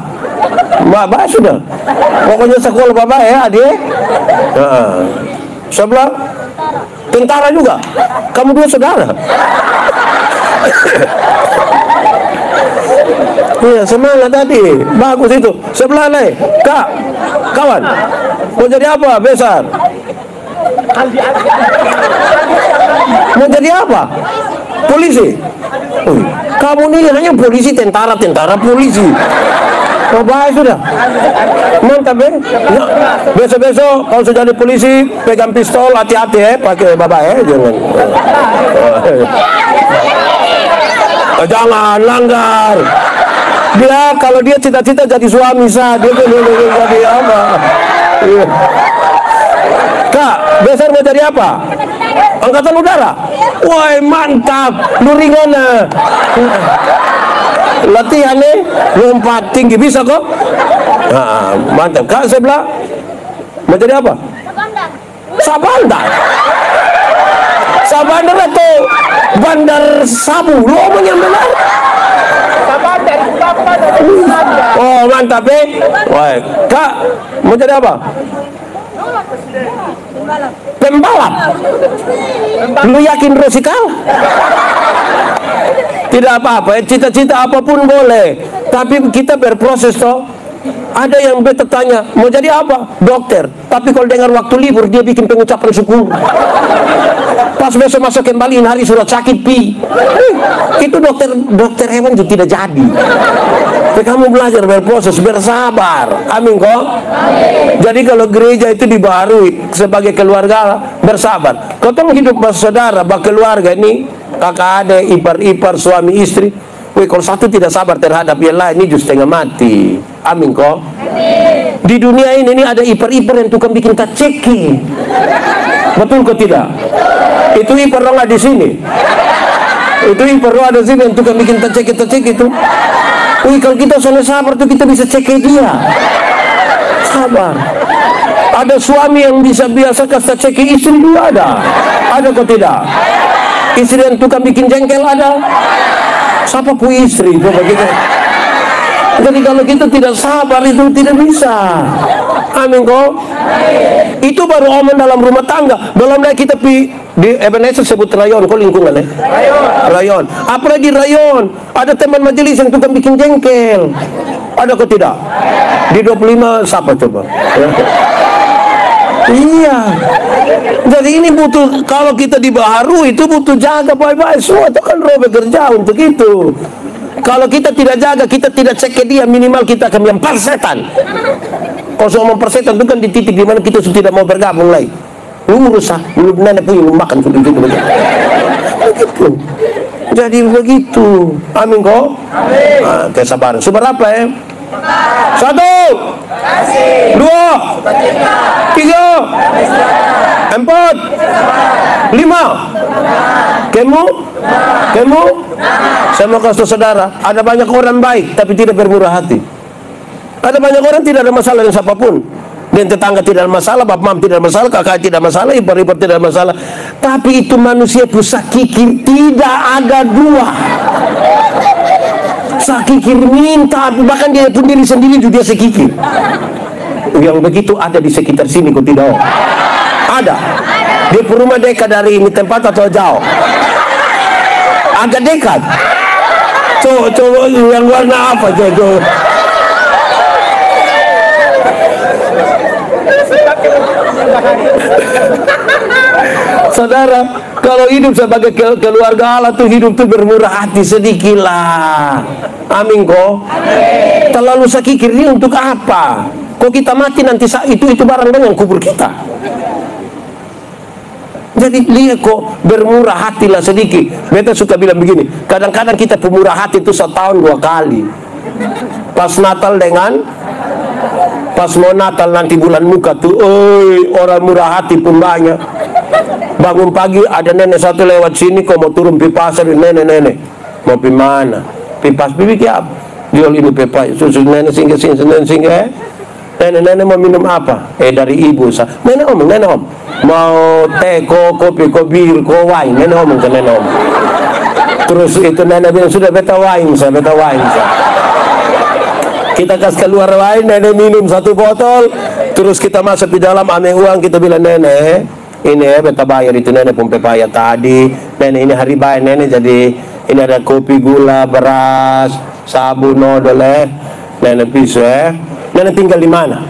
Mbak sudah. Pokoknya sekolah Bapak ya, adik. Sebelah tentara juga. Kamu dua saudara. Iya, semangat tadi. Bagus itu. Sebelah nih, Kak. Kawan. Mau jadi apa besar? Mau jadi apa? Polisi. Kamu nih hanya polisi, tentara, polisi. Oh baik sudah. Mantap ya. Besok-besok kalau sudah jadi polisi pegang pistol, hati-hati pakai Bapak jangan. Jangan langgar. Dia kalau dia cita-cita jadi suami sah, dia tuh jadi apa? Kak, besar mau jadi apa? Angkatan udara. Woi mantap, lu ringona. Latihan nih, lompat tinggi bisa kok. Nah, mantap. Kak sebelah mau jadi apa? Sabandar. Sabandar atau bandar sabu? Lu omong yang benar. Oh mantap Woi, Kak mau jadi apa? Pembalap. Lu yakin Rosi kalah? Tidak apa-apa, cita-cita apapun boleh. Tapi kita berproses toh. Ada yang bertanya, mau jadi apa? Dokter. Tapi kalau dengar waktu libur, dia bikin pengucapan syukur. Pas besok masuk kembali hari surat sakit pi. Itu dokter hewan juga tidak jadi. Tapi kamu belajar berproses, bersabar. Amin kok. Jadi kalau gereja itu dibaharui sebagai keluarga, bersabar. Kau tuh hidup bersaudara, berkeluarga ini, kakak adik, ipar-ipar, suami istri. Wih, kalau satu tidak sabar terhadap yang lain, ini justru setengah mati. Amin kok. Di dunia ini ada ipar-ipar yang tukang bikin kaceki. Betul kok tidak? Itu ipar orang ada di sini. Itu ipar orang ada di sini yang tukang bikin kaceki itu. Wih, kalau kita soalnya sabar tuh kita bisa cek dia. Sabar. Ada suami yang bisa biasa kasih cek istri juga ada. Ada kok tidak? Istri yang tukang bikin jengkel ada. Siapa pun istri itu begitu. Jadi kalau kita tidak sabar itu tidak bisa. Amin kok. Itu baru omongan dalam rumah tangga. Belum lagi kita di Ebenezer sebut rayon, kok lingkungan ya? Rayon. Apalagi rayon. Ada teman majelis yang tukang bikin jengkel. Ada kok tidak? Di 25 siapa coba? Ya. Iya. Jadi ini butuh, kalau kita dibaharui itu butuh jaga baik-baik. Semua itu kan roh bekerja untuk itu. Kalau kita tidak jaga, kita tidak cek ke dia, minimal kita akan yang persetan. Kalau semua persetan itu kan di titik di mana kita sudah tidak mau bergabung lagi. Lu urus lu nenek punya lu makan sudah gitu begitu. Jadi begitu. Amin kok. Nah, kesabaran. Seberapa ya? 1, 2, 3, 4, 5. Kamu? Saya mau kasih saudara, ada banyak orang baik tapi tidak bermurah hati. Ada banyak orang tidak ada masalah dengan siapapun. Dan tetangga tidak ada masalah, bapak mam tidak ada masalah, kakak tidak ada masalah, ipar-ipar tidak ada masalah. Tapi itu manusia pusat kikir, tidak ada dua. Sakikir minta, bahkan dia pun diri sendiri juga sekikir. Yang begitu ada di sekitar sini kok tidak? Ada. Di rumah dekat dari ini tempat atau jauh? Agak dekat. Coba yang warna apa coba? Saudara, kalau hidup sebagai keluarga Allah tuh hidup tuh bermurah hati sedikitlah. Amin kok. Terlalu sakikir ini untuk apa? Kok kita mati nanti itu barang yang kubur kita. Jadi lihat kok bermurah hatilah sedikit. Beta suka bilang begini, kadang-kadang kita pemurah hati itu setahun 2 kali. Pas Natal pas mau Natal nanti bulan muka tuh, orang murah hati pun banyak. Bangun pagi ada nenek satu lewat sini, kok mau turun di pasar, nenek-nenek. Mau pi mana? Pi pas bibi apa? Jual ini pepa susu nenek singgah. Nenek mau minum apa? Dari ibu sa. Nenek om. Mau teh, kopi, bir, wine. Nenek omong ke nenek om. Terus itu nenek bilang sudah beta wine sa. Kita kasih keluar wine, nenek minum 1 botol. Terus kita masuk di dalam ambil uang, kita bilang nenek, ini beta bayar itu nenek pun pepaya tadi. Nenek ini hari bayar nenek, jadi ini ada kopi, gula, beras, sabun, odol nenek pisau Nenek tinggal di mana?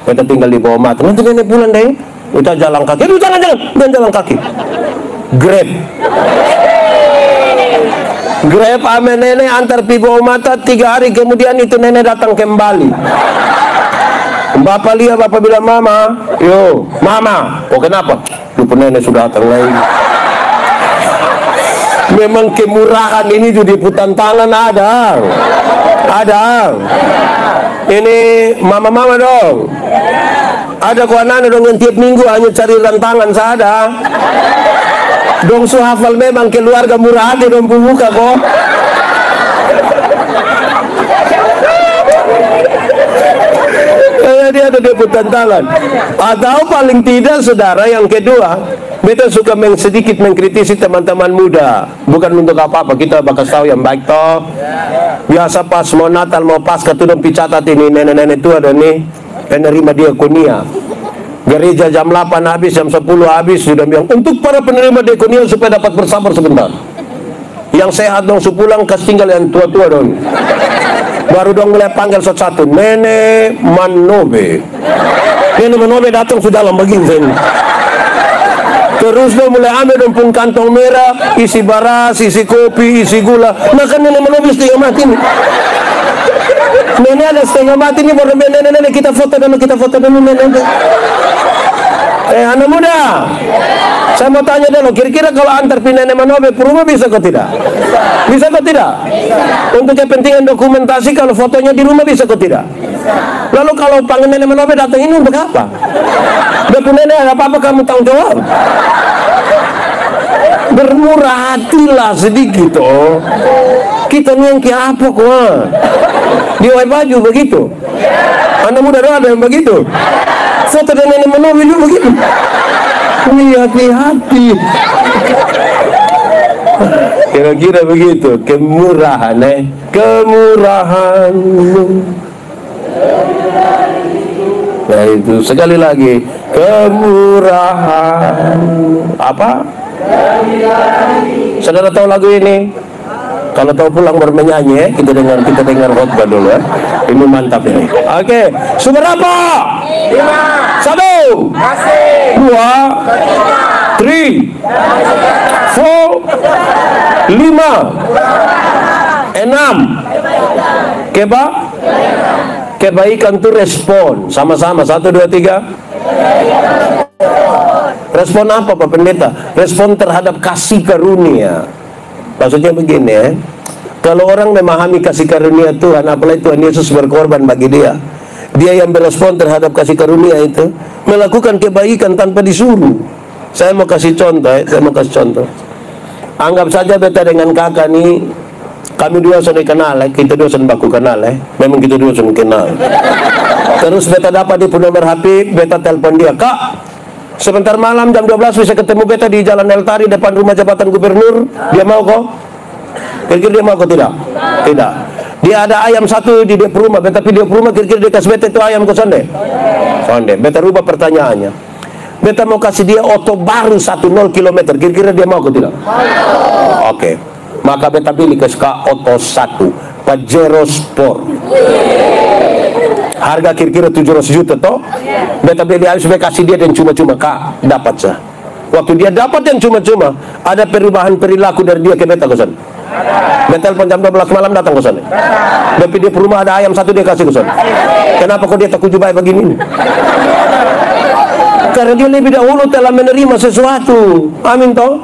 Kita tinggal di bawah mata. Nanti nenek pulang deh. Kita jalan kaki. Aduh, jangan jalan kaki. Grab ame nenek antar pi bawah mata. 3 hari kemudian itu nenek datang kembali. Bapak lihat, bapak bilang mama. Yo, mama. Oh kenapa? Lupa nenek sudah datang lagi. Memang kemurahan ini tuh di putan tangan ada. Ini mama dong. Ada kok anak dong yang tiap minggu hanya cari rantangan sada. Dong su hafal memang keluarga murah hati dong buka kok. Dia ada putan tangan. Atau paling tidak saudara yang kedua, beta suka sedikit mengkritisi teman-teman muda. Bukan untuk apa-apa, kita bakal tahu yang baik toh. Biasa pas mau Natal, mau Paskah tuh dong picatat ini nenek-nenek tua dan nih penerima diakonia. Gereja jam 8 habis, jam 10 habis sudah bilang untuk para penerima diakonia supaya dapat bersabar sebentar. Yang sehat dong sepulang kasih tinggal yang tua-tua dong. Baru dong mulai panggil satu-satu. Nenek Manobe datang sudah dalam begini. Terus dong mulai ambil dong pun kantong merah, isi beras, isi kopi, isi gula. Makan nenek Manobe setengah mati nih. Nenek ada setengah mati nih, baru nenek kita foto dulu nenek. Anak muda, saya mau tanya dulu, kira-kira kalau antar pi nenek Manobe ke rumah bisa kok tidak? Bisa kok tidak? Untuk kepentingan dokumentasi kalau fotonya di rumah bisa kok tidak? Lalu kalau panggil nenek Manobe datang ini untuk apa? Betul nenek ada apa-apa kamu tanggung jawab? Bermurah hatilah sedikit oh. Kita nih yang kayak apa kok? Di baju begitu. Anak muda ada yang begitu. Foto dan nenek Manobe juga begitu. Hati-hati. Kira-kira begitu. Kemurahan kemurahanmu. Nah itu sekali lagi kemurahan. Apa? Saudara tahu lagu ini? Kalau tahu pulang baru menyanyi, kita dengar khotbah dulu ya. Ini mantap ini. Oke, seberapa? 1, 2, 3, 4, 5, 6, 6. Kebaikan itu respon. Sama-sama 1, 2, 3. Respon apa Pak Pendeta? Respon terhadap kasih karunia. Maksudnya begini ya, kalau orang memahami kasih karunia Tuhan, apalagi Tuhan Yesus berkorban bagi dia, dia yang berespon terhadap kasih karunia itu melakukan kebaikan tanpa disuruh. Saya mau kasih contoh Anggap saja beta dengan kakak nih, kami dua sudah kenal kita dua sudah baku kenal memang kita dua sudah kenal. Terus beta dapat di nomor HP, beta telepon dia, Kak, sebentar malam jam 12 bisa ketemu beta di Jalan Eltari depan rumah jabatan gubernur. Dia mau kok? Kira-kira dia mau kok tidak? Tidak. Dia ada ayam 1 di dia rumah, tapi dia rumah kira-kira dia kasih beta itu ayam ke sonde. Beta rubah pertanyaannya. Beta mau kasih dia oto baru 10 km. Kira-kira dia mau kok tidak? Oke. Maka beta beli ke oto 1 Pajero Sport. Harga kira-kira 700 juta toh. Beta beli harus kasih dia dan cuma-cuma Kak dapat sah. Waktu dia dapat yang cuma-cuma, ada perubahan perilaku dari dia ke beta kosan. Beta telepon jam 12 malam datang kosan. Tapi dia rumah ada ayam 1 dia kasih kosan. Kenapa kok dia tak kuju baik begini? Karena dia lebih dahulu telah menerima sesuatu. Amin toh.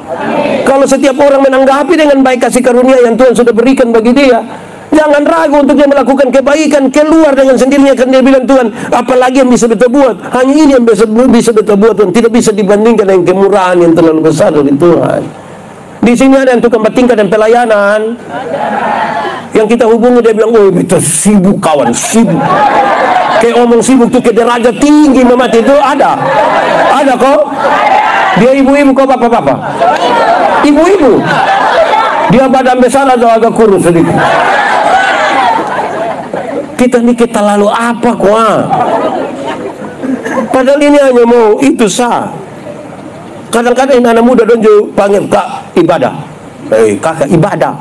Kalau setiap orang menanggapi dengan baik kasih karunia yang Tuhan sudah berikan bagi dia, jangan ragu untuk dia melakukan kebaikan. Keluar dengan sendirinya, karena dia bilang Tuhan, apalagi yang bisa kita buat? Hanya ini yang bisa kita buat, Tuhan. Tidak bisa dibandingkan dengan kemurahan yang terlalu besar dari Tuhan. Di sini ada yang tukang bertingkah dan pelayanan. Yang kita hubungi dia bilang, oh itu sibuk kawan, sibuk. Kayak omong sibuk tuh ke derajat tinggi memati itu ada kok. Dia ibu-ibu kok bapak-bapak. Ibu-ibu. Dia badan besar atau agak kurus sedikit. Kita lalu apa kok? Padahal ini hanya mau itu sah. Kadang-kadang anak muda donjo panggil kak ibadah. Kakak ibadah.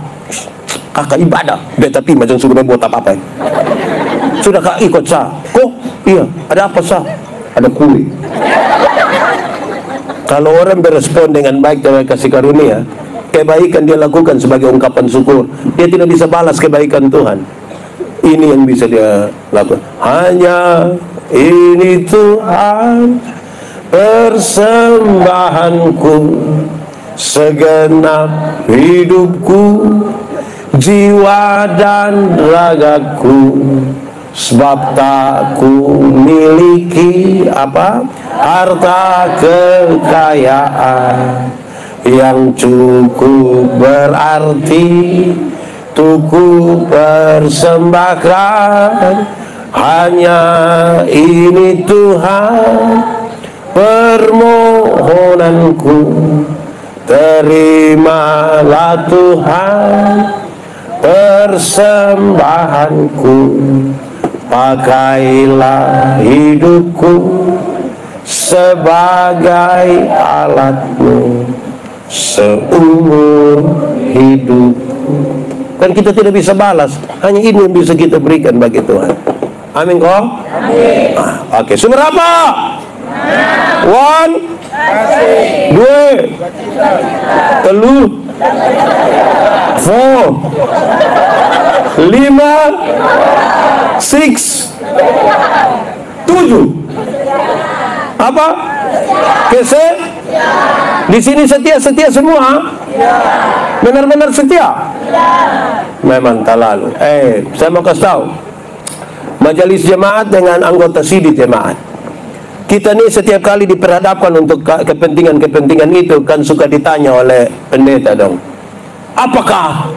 Kakak ibadah. Dia tapi macam suruh membuat apa-apa. Sudah kak ikut sah. Kok? Iya. Ada apa sah? Ada kue. Kalau orang berespon dengan baik dengan kasih karunia, kebaikan dia lakukan sebagai ungkapan syukur. Dia tidak bisa balas kebaikan Tuhan. Ini yang bisa dia lakukan. Hanya ini Tuhan persembahanku, segenap hidupku, jiwa dan ragaku. Sebab tak ku miliki harta kekayaan yang cukup berarti tuku persembahkan. Hanya ini Tuhan permohonanku, terimalah Tuhan persembahanku. Pakailah hidupku sebagai alatmu seumur hidupku. Kan kita tidak bisa balas, hanya ini yang bisa kita berikan bagi Tuhan. Amin kok? Amin. Oke, sumber apa? One, dua, telu, four, lima, six, tujuh. Apa? Kese? Di sini setia semua? Benar-benar setia? Memang tak lalu. Saya mau kasih tahu. Majelis jemaat dengan anggota sidit jemaat. Kita ini setiap kali diperhadapkan untuk kepentingan itu kan suka ditanya oleh pendeta dong. Apakah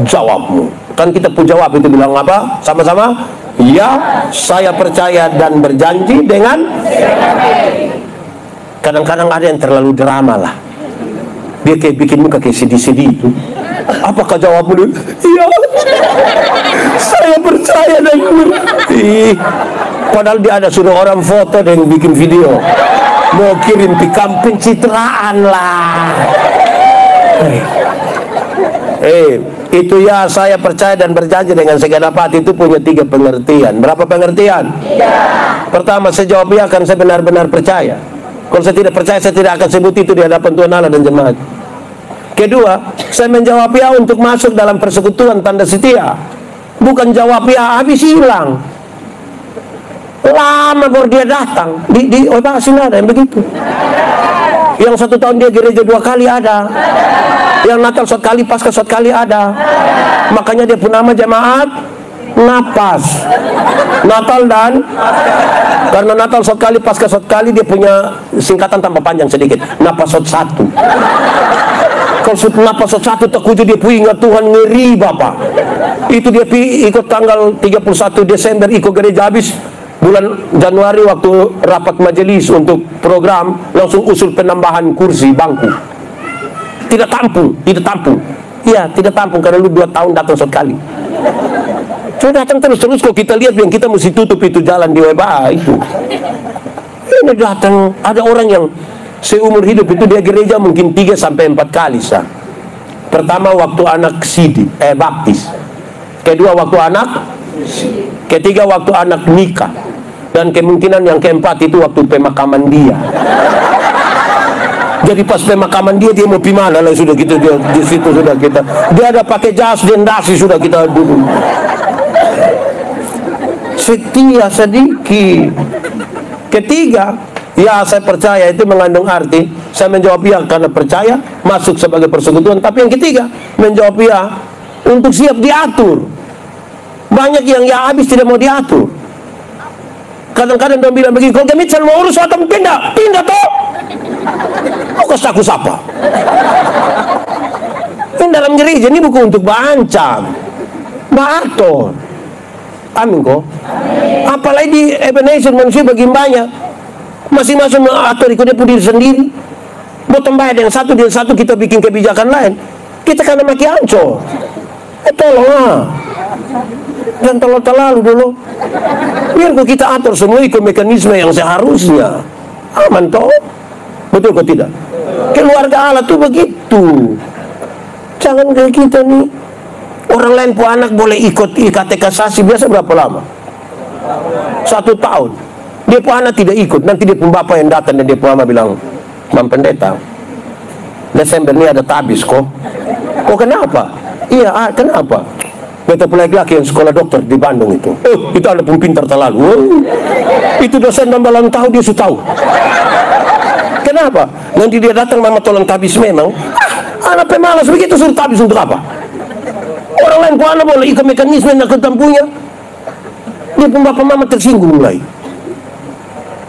jawabmu? Kan kita pun jawab itu bilang apa? Sama-sama? Ya, saya percaya dan berjanji dengan. Kadang-kadang ada yang terlalu drama lah. Dia kayak bikin muka kayak sedih-sedih itu. Apakah jawabmu? Iya, saya percaya dan padahal dia ada suruh orang foto dan bikin video, mau kirim pikam pencitraan lah. Itu ya, saya percaya dan berjanji dengan segenap hati itu punya 3 pengertian. Berapa pengertian? Pertama, saya jawab ya kan saya benar-benar percaya. Kalau saya tidak percaya, saya tidak akan sebut itu di hadapan Tuhan Allah dan jemaat. Kedua, saya menjawab ya untuk masuk dalam persekutuan tanda setia. Bukan jawab ya habis hilang. Lama baru dia datang. Di Obasin ada yang begitu. Yang 1 tahun dia gereja 2 kali ada. Yang Natal 1 kali, Paskah 1 kali ada. Makanya dia pun nama jemaat Napas. Natal dan karena Natal 1 kali, Paskah 1 kali, dia punya singkatan tambah panjang sedikit. Napas 1. Kalau napas 1 terkuju dia pun ingat Tuhan, ngeri Bapak. Itu dia ikut tanggal 31 Desember ikut gereja, habis bulan Januari waktu rapat majelis untuk program langsung usul penambahan kursi bangku. Tidak tampung. Iya, tidak tampung karena lu 2 tahun datang 1 kali. Sudah datang terus kok kita lihat yang kita mesti tutup itu jalan di WBA itu. Ini datang, ada orang yang seumur hidup itu dia gereja mungkin 3 sampai 4 kali sah. Pertama waktu anak baptis. Kedua waktu anak. Ketiga waktu anak nikah. Dan kemungkinan yang keempat itu waktu pemakaman dia. Jadi pas pemakaman dia mau pi mana lah, sudah kita dia di situ sudah kita. Dia ada pakai jas dan dasi sudah kita duduk. Setia sedikit. Ketiga, ya saya percaya itu mengandung arti saya menjawab ya karena percaya masuk sebagai persekutuan. Tapi yang ketiga menjawab ya untuk siap diatur. Banyak yang ya habis tidak mau diatur. Kadang-kadang dia bilang begini, kalau Mitchell mau urus atau pindah toh. Kau kasih aku siapa? gereja ini bukan untuk berancam, beratur. Amin kok. Apalagi di Ebenezer manusia bagi banyak, masing-masing mengatur ikut dia diri sendiri. Bottom bayar yang satu kita bikin kebijakan lain, kita kena maki ancol. Tolong dan terlalu dulu. Biar kita atur semua ikut mekanisme yang seharusnya. Aman toh? Betul kok tidak? Keluarga Allah tuh begitu. Jangan kayak kita nih. Orang lain pun anak boleh ikut IKT kasasi biasa berapa lama? 1 tahun. Dia pun anak tidak ikut. Nanti dia pun bapak yang datang dan dia pun mama bilang, Mam Pendeta, Desember ini ada tabis kok. Oh kenapa? Iya, kenapa? Beta pula laki yang sekolah dokter di Bandung itu. Oh, itu ada pun pintar terlalu. Oh, itu dosen membalang tahu dia sudah tahu. Kenapa? Nanti dia datang mama tolong tabis memang. Anak pemalas begitu suruh tabis untuk apa? Orang lain pun anak boleh ikut mekanisme yang aku punya. Dia pun bapak mama tersinggung mulai.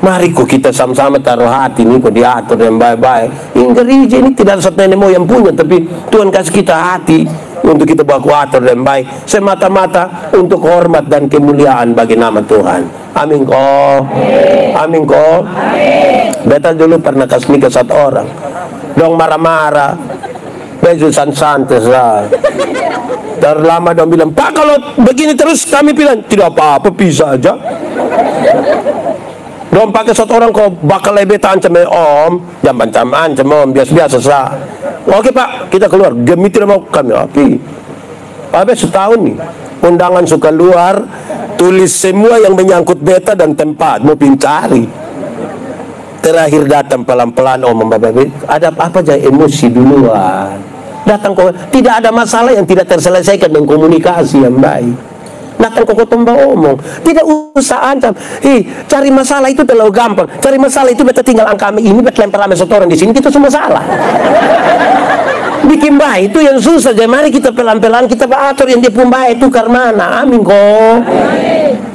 Mari kok kita sama-sama taruh hati nih kok diatur yang baik-baik. Ini gereja ini tidak ada satu nenek moyang punya, tapi Tuhan kasih kita hati untuk kita bawa atur dan baik, semata-mata untuk hormat dan kemuliaan bagi nama Tuhan. Amin kok. Amin kok. Beta dulu pernah kasih nikah satu orang, dong marah-marah, betul santai lah. Terlama dong bilang, Pak kalau begini terus kami bilang tidak apa-apa, bisa aja. Dong pakai satu orang kok bakal lebih ancam om, jangan ancam om, biasa-biasa sah. Oke Pak, kita keluar. Demi tidak mau kami. Oke. Habis setahun nih, undangan suka luar, tulis semua yang menyangkut beta dan tempat, mau pincari. Terakhir datang pelan-pelan om, ada apa aja emosi duluan. Datang kok, tidak ada masalah yang tidak terselesaikan dengan komunikasi yang baik. Datang kok tomba omong, tidak usah ancam. Cari masalah itu terlalu gampang. Cari masalah itu beta tinggal angkami ini, beta lempar lama setoran di sini, kita semua salah. Bikin baik itu yang susah. Jadi mari kita pelan-pelan kita atur yang dia pun baik itu karena amin kok.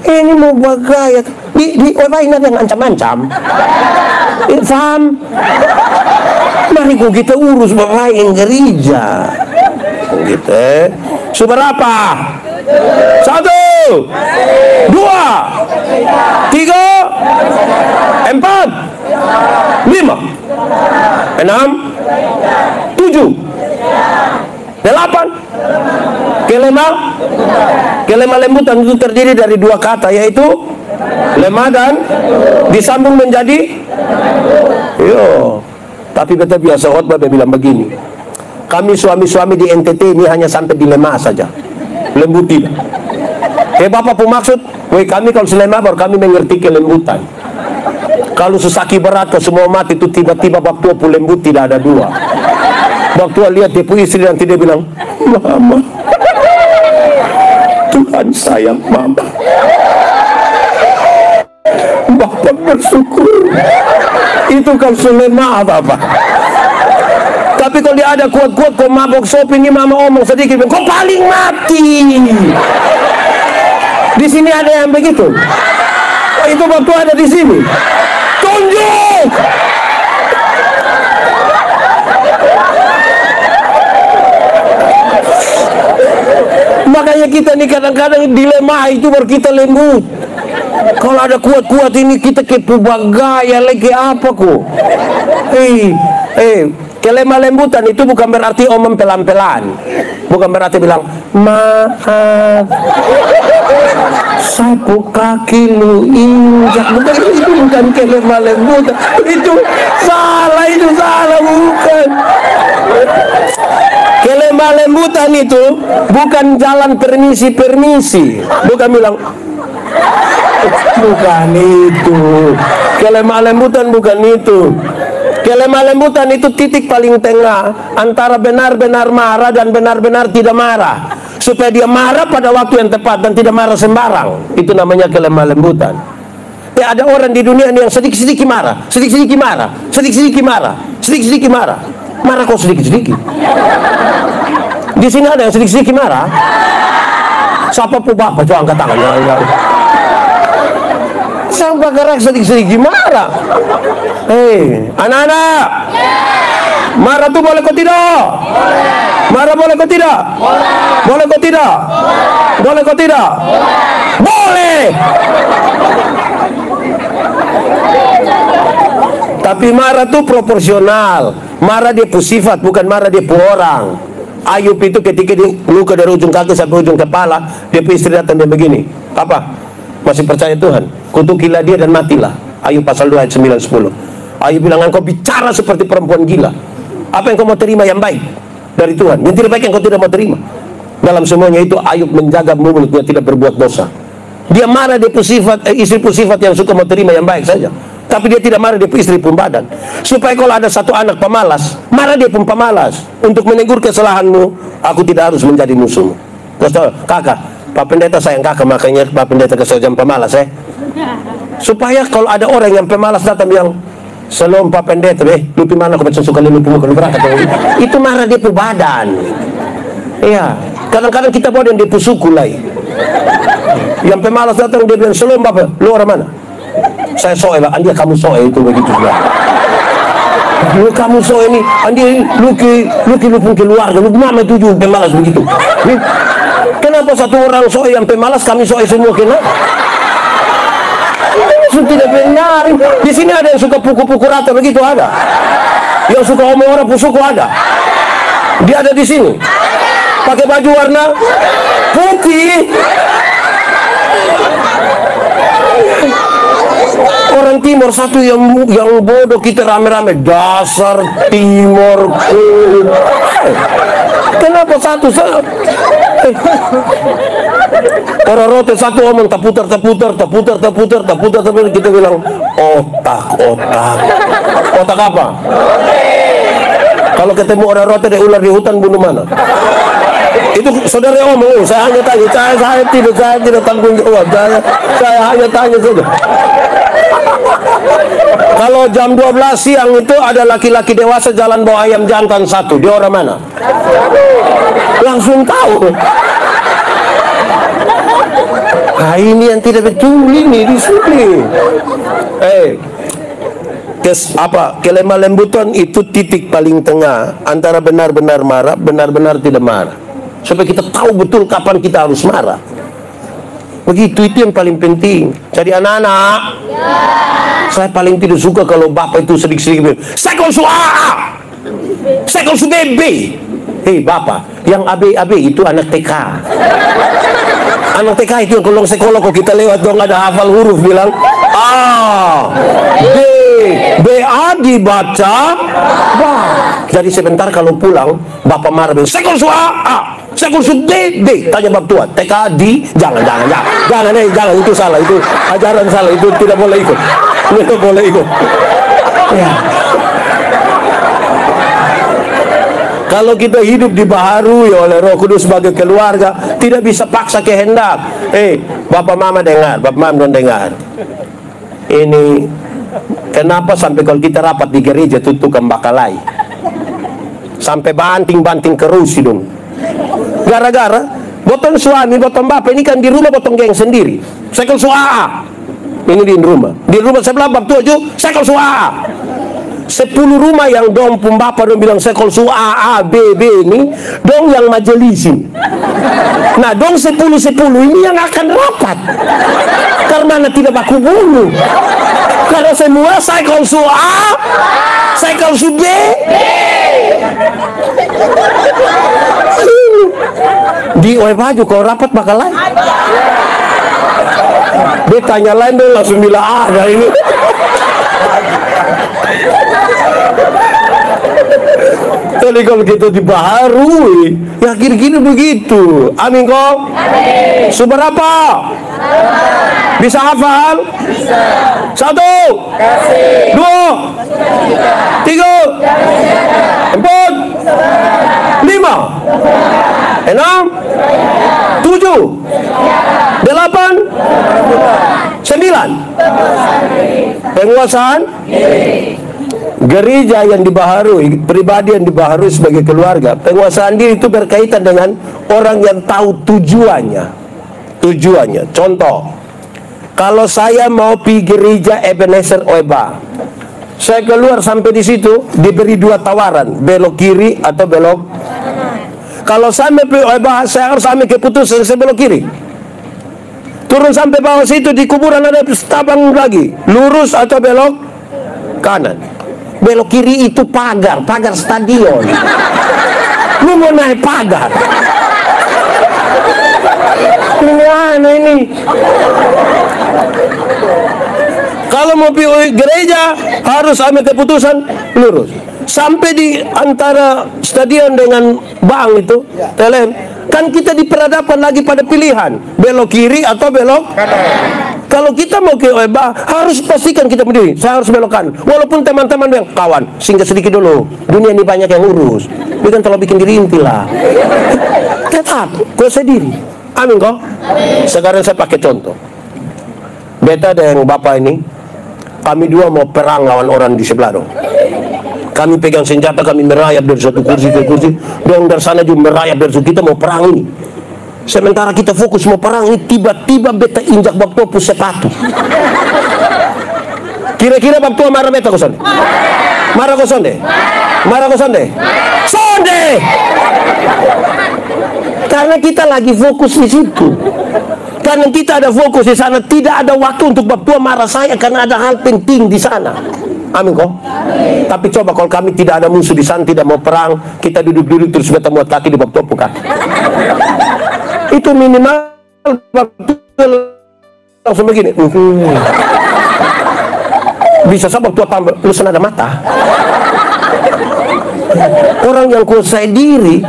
Ini mau bagaya di orang yang ancam-ancam. Faham? Mari kok kita urus bapak yang gereja. Gitu. Seberapa? 1, 2, 3, 4, 5, 6, 7, 8. Kelema lembutan itu terdiri dari 2 kata, yaitu lemah dan disambung menjadi yo. Tapi beta biasa khotbah bilang begini, kami suami-suami di NTT ini hanya sampai di lemah saja, lembut tidak. Bapak pun maksud, kami kalau selemah baru kami mengerti kelembutan. Kalau sesaki berat ke semua mati itu tiba-tiba waktu pun lembut tidak ada 2. Waktu lihat dia pun istri nanti dia bilang, Mama, Tuhan sayang Mama. Bapak bersyukur. Itu kan selemah apa-apa. Tapi kalau dia ada kuat-kuat kok mabok shopping ini mama omong sedikit, kok paling mati. Di sini ada yang begitu. Oh, itu waktu ada di sini. Tunjuk. Makanya kita nih kadang-kadang dilema itu baru kita lembut. Kalau ada kuat-kuat ini kita kepo bagaya lagi apa kok? Kelemah lembutan itu bukan berarti omong pelan-pelan. Bukan berarti bilang, maaf, sapu kaki lu injak. Bukan, itu bukan kelemah lembutan. Itu salah bukan. Kelemah lembutan itu bukan jalan permisi. Bukan bilang, bukan itu. Kelemah lembutan bukan itu. Kelemah lembutan itu titik paling tengah antara benar-benar marah dan benar-benar tidak marah, supaya dia marah pada waktu yang tepat dan tidak marah sembarang. Itu namanya kelemah lembutan. Ada orang di dunia ini yang sedikit-sedikit marah, sedikit-sedikit marah. Marah kok sedikit-sedikit. Di sini ada yang sedikit-sedikit marah. Siapa pun bapak coba angkat tangan. Sampai gerak sedikit-sedikit marah. Anak-anak, marah tuh boleh kok tidak? Marah Saudara boleh atau tidak? Boleh atau tidak? Boleh atau tidak? Boleh. Tapi marah itu proporsional. Marah dia sifat, bukan marah dia orang. Ayub itu ketika dia luka dari ujung kaki sampai ujung kepala, dia istri datang dia begini, apa? Masih percaya Tuhan? Kutukilah dia dan matilah. Ayub pasal 2 ayat 9-10. Ayub bilang, engkau bicara seperti perempuan gila. Apa yang kau mau terima yang baik dari Tuhan? Yang tidak baik yang kau tidak mau terima. Dalam semuanya itu Ayub menjaga mulutnya, tidak berbuat dosa. Dia marah, dia sifat, istri sifat yang suka mau terima yang baik saja. Tapi dia tidak marah, dia istri pun badan. Supaya kalau ada satu anak pemalas, marah dia pun pemalas. Untuk menegur kesalahanmu, aku tidak harus menjadi musuhmu. Terus kakak, Pak Pendeta sayang kakak, makanya Pak Pendeta kasih jam pemalas supaya kalau ada orang yang pemalas datang yang Salam Pak Pendeta, lupi mana aku baca suka lupi muka berangkat. Itu marah dia pun badan. Iya, kadang-kadang kita bawa dia pun suku lah. Yang pemalas datang dia bilang, Salam Bapak, lu orang mana? Saya soe, Pak. Andi kamu soe itu begitu juga. Lu kamu soe ini, Andi luki pun keluarga, lu mama tujuh pemalas begitu. Kenapa satu orang soe yang pemalas, kami soe semua kena? Itu tidak benar. Di sini ada yang suka pukul-pukul rata begitu, ada. Yang suka omong orang pusuku ada. Dia ada di sini. Pakai baju warna putih. Orang Timur satu yang bodoh, kita rame-rame dasar Timur. Kenapa satu? Orang rote satu omong taputar, kita bilang otak apa? Kalau ketemu orang rote ada ular di hutan, bunuh mana? Itu saudara yang ngomong, saya hanya tanya, saya tidak tanggung jawab, saya hanya tanya saja. Kalau jam 12 siang itu ada laki-laki dewasa jalan bawa ayam jantan satu, dia orang mana? Langsung tahu. Nah ini yang tidak betul ini di sini. Kelemah lembutan itu titik paling tengah antara benar-benar marah, benar-benar tidak marah. Supaya kita tahu betul kapan kita harus marah. Begitu, itu yang paling penting. Jadi anak-anak, saya paling tidak suka kalau bapak itu sedikit-sedikit saya kalau su bebe. Hei bapak, yang AB itu anak TK. Anak TK itu yang kalau sekolah kok kita lewat dong ada hafal huruf bilang B A dibaca ba. Jadi sebentar kalau pulang bapak marah bilang saya kalau su saya kalau su D tanya bab tua TK di jangan itu salah, itu ajaran salah, itu tidak boleh ikut. Tidak boleh ikut. Ya. Kalau kita hidup dibaharui oleh Roh Kudus sebagai keluarga, tidak bisa paksa kehendak. Bapak mama dengar, bapak mama don't dengar. Ini kenapa sampai kalau kita rapat di gereja itu tukang bakalai, sampai banting-banting kerusi dong. Gara-gara botong suami, botong bapak ini kan di rumah botong geng sendiri. Sekol suaa. Ini di rumah sebelah bab tujuh sekol suaa. 10 rumah yang dong pembapa dong bilang sekol su A B ini dong yang majelisin. Nah dong 10 ini yang akan rapat karena tidak baku bulu. Karena semua sekol su A, sekol su B. Di baju kalau rapat bakal lain. Dia tanya lain dong langsung bilang ada ini. Jadi kalau kita dibaharui, ya kira-kira begitu. Amin kok? Amin. Seberapa? Bisa hafal? Bisa. 1, 2, 3, 4, 5, 6, 7, 8, 9, 10, 11, 9. Penguasaan? Gereja yang dibaharui, pribadi yang dibaharui sebagai keluarga. Penguasaan diri itu berkaitan dengan orang yang tahu tujuannya. Contoh, kalau saya mau pergi gereja Ebenezer Oeba, saya keluar sampai di situ diberi 2 tawaran, belok kiri atau belok. Kalau sampai bahas, saya harus ambil keputusan, saya belok kiri. Turun sampai bawah situ, di kuburan ada tabang lagi, lurus atau belok kanan. Belok kiri itu pagar stadion. Lu mau naik pagar? Gimana ini? Kalau mau pergi gereja harus ambil keputusan lurus. Sampai di antara stadion dengan bank itu, TLM, kan kita di peradaban lagi pada pilihan belok kiri atau belok kanan. Kalau kita mau ke OEBA harus pastikan kita berdiri. Saya harus belokkan. Walaupun teman-teman bilang, kawan, singgah sedikit dulu. Dunia ini banyak yang urus. Bukan kalau bikin diri inti lah. Tetap kuasai diri. Amin kok. Sekarang saya pakai contoh. Beta dan bapak ini, kami dua mau perang lawan orang di sebelah dong. Kami pegang senjata, kami merayap dari satu kursi ke kursi. Dong dari sana juga merayap dari situ. Kita mau perang ini. Sementara kita fokus mau perang ini, tiba-tiba beta injak bab tua sepatu. Kira-kira bab tua marah beta kosan? Marah kosan deh? Marah kosan deh? Sonde! Karena kita lagi fokus di situ. Karena kita ada fokus di sana, tidak ada waktu untuk bab tua marah saya karena ada hal penting di sana. Amin kok. Tapi coba kalau kami tidak ada musuh di sana, tidak mau perang, kita duduk-duduk terus beta muat kaki di bab tua bukan? Itu minimal langsung begini. Bisa sabab tua tambah lu senada mata. Orang yang kuasai diri,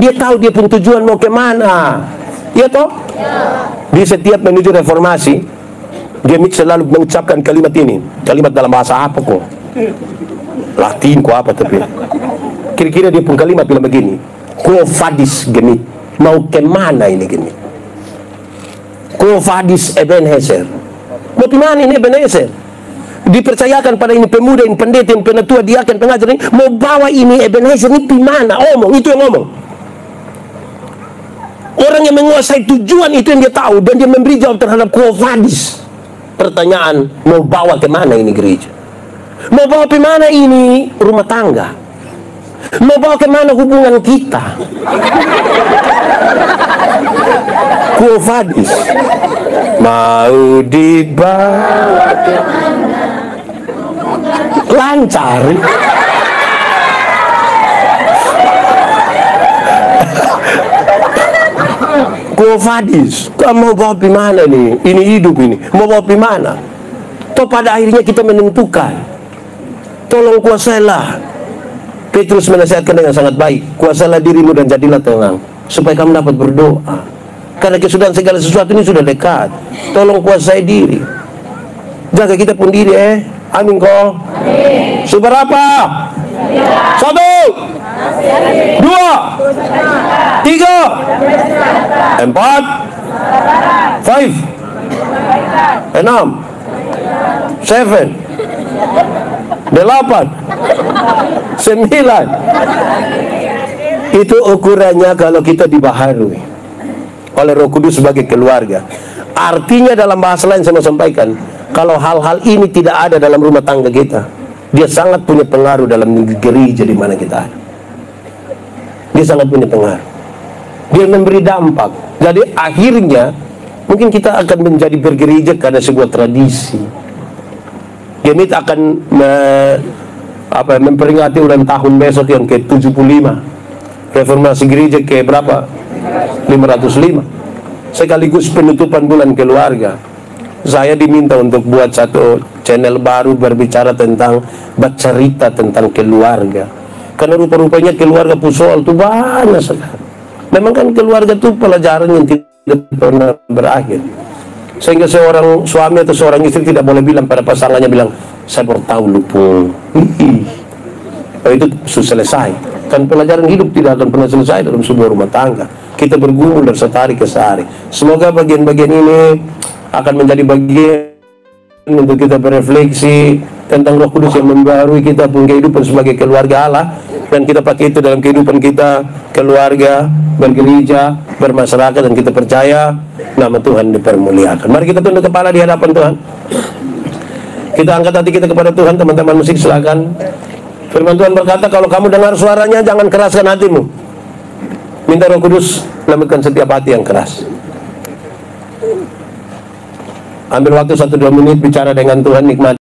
dia tahu dia pun tujuan mau kemana. Iya toh? Di setiap menuju reformasi, dia selalu mengucapkan kalimat ini. Kalimat dalam bahasa apa kok? Latin kok apa tapi? Kira-kira dia pun kalimat bilang begini. Quo vadis gemit. Mau kemana ini gini? Quo vadis Ebenezer. Mau kemana ini Ebenezer? Dipercayakan pada ini pemuda, ini pendeta, ini penatua, diaken, pengajar ini. Mau bawa ini Ebenezer ini kemana? Omong, itu yang ngomong. Orang yang menguasai tujuan itu yang dia tahu. Dan dia memberi jawab terhadap quo vadis. Pertanyaan, mau bawa kemana ini gereja? Mau bawa kemana ini rumah tangga? Mau bawa kemana hubungan kita? Quo vadis. Mau dibawa kemana? Lancar. Quo vadis. Kamu mau bawa kemana nih? Ini hidup ini. Mau bawa kemana? Toh pada akhirnya kita menentukan. Tolong kuasailah. Petrus menasihatkan dengan sangat baik. Kuasailah dirimu dan jadilah tenang, supaya kamu dapat berdoa. Karena kesudahan segala sesuatu ini sudah dekat. Tolong kuasai diri. Jaga kita pun diri Amin kok. Seberapa? 1, 2, 3, 4, 5, 6, 7, 8, 9. Itu ukurannya kalau kita dibaharui oleh Roh Kudus sebagai keluarga. Artinya dalam bahasa lain saya mau sampaikan, kalau hal-hal ini tidak ada dalam rumah tangga kita, dia sangat punya pengaruh dalam gereja di mana kita ada. Dia sangat punya pengaruh. Dia memberi dampak. Jadi akhirnya mungkin kita akan menjadi bergereja karena sebuah tradisi. Gemit akan memperingati ulang tahun besok yang ke-75. Reformasi gereja ke berapa? 505. Sekaligus penutupan bulan keluarga. Saya diminta untuk buat satu channel baru berbicara tentang bercerita tentang keluarga. Karena rupa-rupanya keluarga Pusol itu banyak sekali. Memang kan keluarga itu pelajaran yang tidak pernah berakhir. Sehingga seorang suami atau seorang istri tidak boleh bilang pada pasangannya, bilang, saya baru tahu lupung. Itu sudah selesai. Kan pelajaran hidup tidak akan pernah selesai dalam sebuah rumah tangga. Kita bergumul dari sehari ke sehari. Semoga bagian-bagian ini akan menjadi bagian untuk kita berefleksi tentang Roh Kudus yang membarui kita pun kehidupan sebagai keluarga Allah, dan kita pakai itu dalam kehidupan kita, keluarga, bergereja, bermasyarakat, dan kita percaya nama Tuhan dipermuliakan. Mari kita tunduk kepala di hadapan Tuhan. Kita angkat hati kita kepada Tuhan. Teman-teman musik silakan. Firman Tuhan berkata, kalau kamu dengar suaranya jangan keraskan hatimu. Minta Roh Kudus lembutkan setiap hati yang keras. Ambil waktu 1-2 menit bicara dengan Tuhan, nikmati.